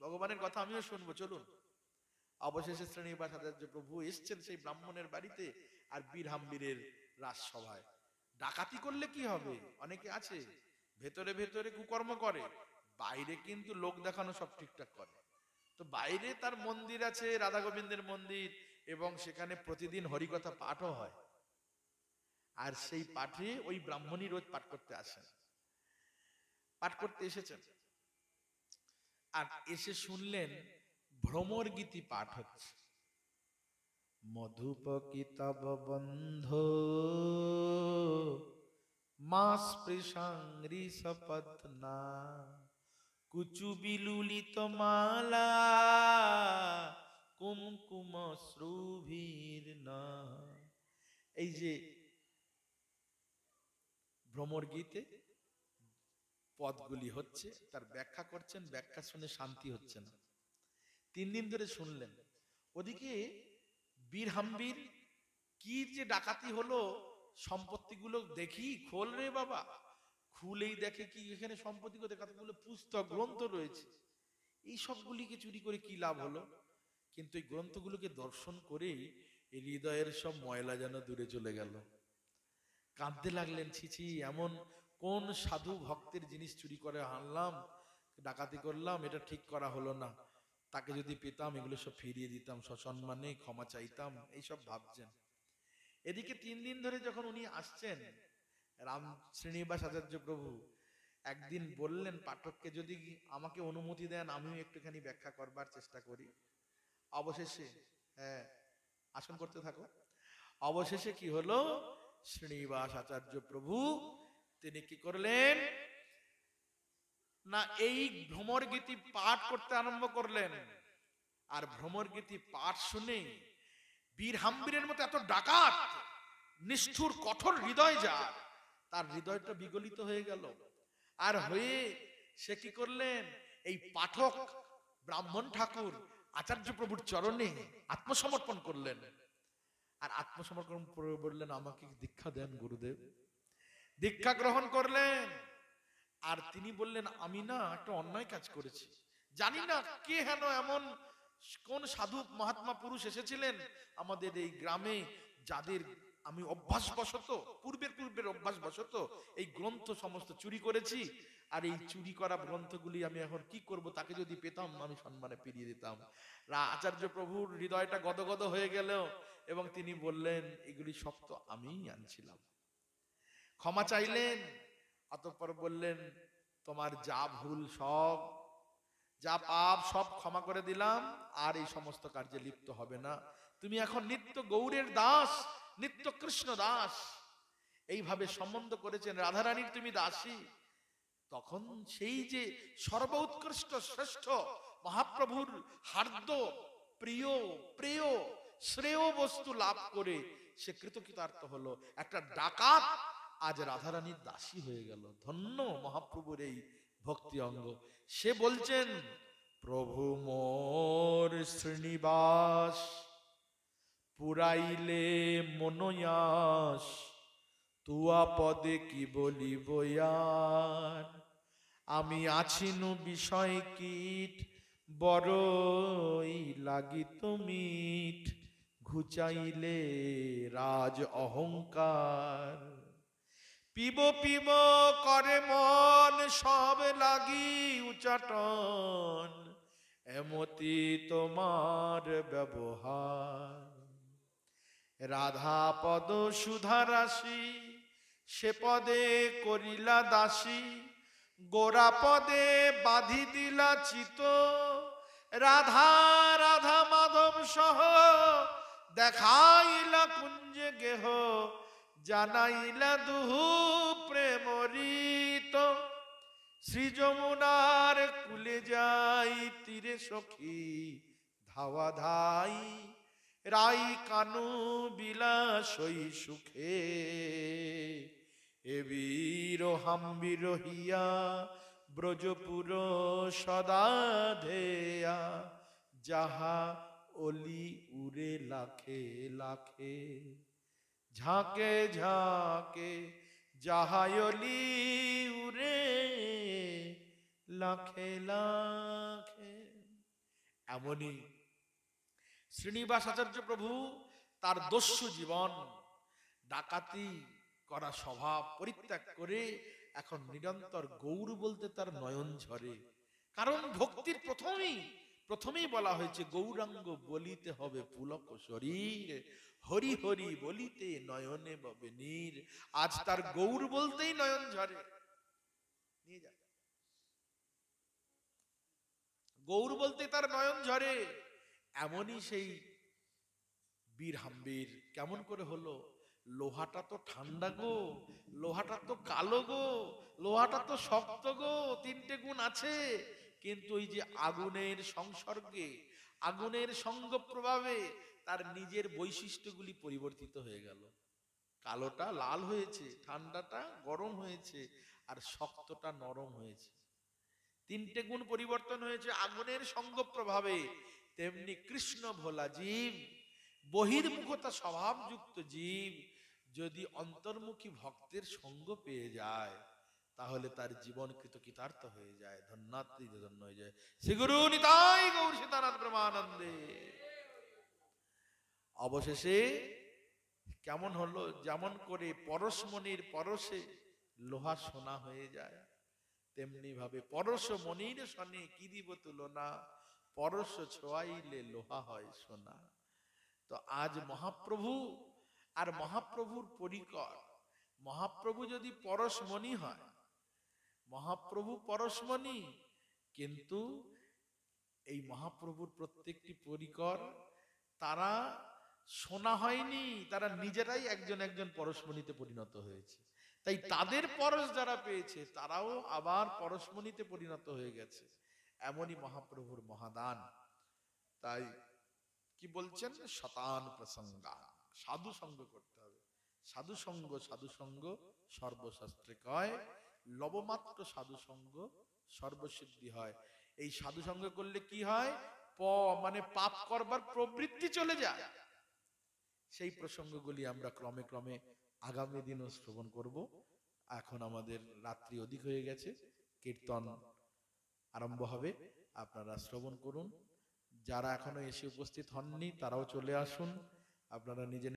ভগবানের কথা আমিও শুনবো, চলুন। অবশেষে শ্রীনিবাস আচার্য প্রভু এসছেন সেই ব্রাহ্মণের বাড়িতে, আর বীর হাম্বীরের রাজসভায়। ডাকাতি করলে কি হবে, অনেকে আছে ভেতরে ভেতরে কুকর্ম করে, বাইরে কিন্তু লোক দেখানো সব ঠিকঠাক করে। তো বাইরে তার মন্দির আছে, রাধা গোবিন্দের মন্দির, এবং সেখানে প্রতিদিন হরিকথা পাঠও হয়। আর সেই পাঠে ওই ব্রাহ্মণী রোজ পাঠ করতে আসেন, পাঠ করতে এসেছেন। আর এসে শুনলেন ভ্রমর গীতি পাঠ হচ্ছে। মধুপকি তব বন্ধ মা স্পৃশাংরি সপত্না কুচু বিলুলিত মালা কুমকুম শ্রুভীর না। এই যে ভ্রমর গীতে পদগুলি হচ্ছে, তার ব্যাখ্যা করছেন, ব্যাখ্যা শুনে শান্তি হচ্ছে না। 3 দিন ধরে শুনলেন। ওদিকে বীর হাম্বির কি যে ডাকাতি হলো, সম্পত্তিগুলো দেখি খোল রে বাবা, খুলেই দেখে কি এখানে সম্পত্তি কোথায়, কতগুলো পুস্তক গ্রন্থ রয়েছে। এই সবগুলিকে চুরি করে কি লাভ হলো? কিন্তু এই গ্রন্থগুলোকে দর্শন করেই এই হৃদয়ের সব ময়লা যেন দূরে চলে গেল। কাঁদতে লাগলেন, ছিছি, এমন কোন সাধু ভক্তের জিনিস চুরি করে আনলাম, ডাকাতি করলাম, এটা ঠিক করা হলো না। তাকে যদি পেতাম এগুলো সব ফিরিয়ে দিতাম, সসম্মানে ক্ষমা চাইতাম, এইসব ভাবছেন। এদিকে 3 দিন ধরে যখন উনি আসছেন, রাম শ্রীনিবাস আচার্য প্রভু একদিন বললেন পাঠককে, যদি আমাকে অনুমতি দেন আমিও একটুখানি ব্যাখ্যা করবার চেষ্টা করি। অবশেষে, হ্যাঁ আসন করতে থাকো। অবশেষে কি হলো, শ্রীনিবাস আচার্য প্রভু তিনি কি করলেন না, এই ভ্রমর গীতি পাঠ করতে আরম্ভ করলেন। আর ভ্রমর গীতি পাঠ শুনে বীর হাম্বিরের মতো এত ডাকাত, নিষ্ঠুর কঠোর হৃদয় যার, তার হৃদয়টা বিগলিত হয়ে গেল। আর হয়ে সে কি করলেন, এই পাঠক ব্রাহ্মণ ঠাকুর আচার্য প্রভুর চরণে আত্মসমর্পণ করলেন। আর আত্মসমর্পণ করে বললেন, আমাকে দীক্ষা দেন গুরুদেব। দীক্ষা গ্রহণ করলেন। আর তিনি বললেন, আমি না একটা অন্যায় কাজ করেছি, জানি না কে হেন এমন কোন সাধু মহাত্মা পুরুষ এসেছিলেন আমাদের এই গ্রামে, যাদের আমি অভ্যাসবশত পূর্বের অভ্যাসবশত এই গ্রন্থ সমস্ত চুরি করেছি। আর এই চুরি করা গ্রন্থগুলি আমি এখন কি করব, তাকে যদি পেতাম আমি সম্মানে ফিরিয়ে দিতাম। আচার্য প্রভুর হৃদয়টা গদগদ হয়ে গেল এবং তিনি বললেন, এগুলি সব তো আমিই আনছিলাম। ক্ষমা চাইলেন। অতঃপর বললেন, তোমার যা ভুল সব, যা পাপ সব ক্ষমা করে দিলাম, আর এই সমস্ত কার্যে লিপ্ত হবে না। তুমি এখন নিত্য গৌরের দাস, নিত্য কৃষ্ণ দাস। এইভাবে সম্বন্ধ করেছেন, রাধারানীর তুমি দাসী। তখন সেই যে সর্বোৎকৃষ্ট শ্রেষ্ঠ মহাপ্রভুর হার্দ প্রিয় প্রিয় শ্রেয় বস্তু লাভ করে সে কৃতকৃতার্থ হলো। একটা ডাকাত আজ রাধারানীর দাসী হয়ে গেল। ধন্য মহাপ্রভুর এই ভক্তি অঙ্গ। সে বলছেন, প্রভু মোর শ্রীনিবাস পুরাইলে মনোয়াস, তুয়া পদে কি বলিব আর, আমি আছিনু বিষয় কীট, বড়ই লাগিত মিঠ, ঘুচাইলে রাজ অহংকার, পিব পিব করে মন সব লাগি উচাটন, এমতি তোমার ব্যবহার। রাধা পদ সুধা রাশি, সে পদে করিলা দাসী, গোরা পদে বাঁধি দিলা চিত, রাধা রাধা মাধব সহ দেখাইলা কুঞ্জে গেহ, জানাইলা দুহু প্রেমরিত, শ্রী যমুনার কুলে যাই তীরে সখী ধাওয়া ধাই, রাই কানু বিলাসই সুখে, এ বীর হাম্বির হিয়া ব্রজপুর সদা ধেয়া, যাহা অলি উড়ে লাখে লাখে, ঝাঁকে ঝাঁকে যাহা অলি উড়ে লাখে লাখে। এমনই শ্রীনিবাস আচার্য প্রভু তার দস্যু জীবন, ডাকাতি করা স্বভাব পরিত্যাগ করে এখন নিরন্তর গৌর বলতে তার নয়ন ঝরে। কারণ ভক্তির প্রথমেই বলা হয়েছে, গৌরাঙ্গ বলিতে হবে পুলক শরীর, হরি হরি বলিতে নয়নে ববে নীর। আজ তার গৌর বলতেই নয়ন ঝরে। নিয়ে যা, গৌর বলতে তার নয়ন ঝরে। এমনই সেই বীর হাম্বির কেমন করে হলো, লোহাটা তো ঠান্ডা গো, লোহাটা তো কালো গো, লোহাটা তো শক্ত গো, 3টে গুণ আছে, কিন্তু ওই যে আগুনের সংসর্গে, আগুনের সঙ্গ প্রভাবে তার নিজের বৈশিষ্ট্যগুলি পরিবর্তিত হয়ে গেল। কালোটা লাল হয়েছে, ঠান্ডাটা গরম হয়েছে, আর শক্তটা নরম হয়েছে। 3টে গুণ পরিবর্তন হয়েছে আগুনের সঙ্গ প্রভাবে। তেমনি কৃষ্ণ ভোলা জীব, বহির্মুখতা স্বভাবযুক্ত জীব যদি অন্তর্মুখী ভক্তের সঙ্গ পেয়ে যায়, তাহলে তার জীবন কৃতকৃতার্থ হয়ে যায়, ধন্যাত্রী ধন্য হয়ে যায়। শ্রী গুরু নিতাই গৌর সীতানাথ ব্রহ্মানন্দে। অবশেষে কেমন হলো, যেমন করে পরশমণির পরশে লোহা সোনা হয়ে যায়, তেমনি ভাবে পরশমণির সনে কি দিব তুলনা, পরশ ছোঁয়াইলে লোহা হয় সোনা। তো আজ মহাপ্রভু আর মহাপ্রভুর পরিকর, মহাপ্রভু যদি পরশমণি হয়, মহাপ্রভু পরশমণি, কিন্তু এই মহাপ্রভুর প্রত্যেকটি পরিকর তারা সোনা হয়নি, তারা নিজেরাই একজন একজন পরশমণিতে পরিণত হয়েছে। তাই তাদের পরশ যারা পেয়েছে তারাও আবার পরশমণিতে পরিণত হয়ে গেছে। এমনই মহাপ্রভুর মহাদান। তাই কি বলছেন, শতান প্রসঙ্গা, সাধু সঙ্গ করতে হবে। সাধু সঙ্গ সর্বশাস্ত্রে কয়, লবমাত্র সাধু সঙ্গ সর্বসিদ্ধি হয়। এই সাধু সঙ্গ করলে কি হয়, মানে পাপ করবার প্রবৃত্তি চলে যায়। সেই প্রসঙ্গগুলি আমরা ক্রমে ক্রমে আগামী দিনও শ্রবণ করব। এখন আমাদের রাত্রি অধিক হয়ে গেছে, কীর্তন আরম্ভ হবে, আপনারা শ্রবণ করুন। যারা এখনো এসে উপস্থিত হননি তারাও চলে আসুন। আপনারা নিজে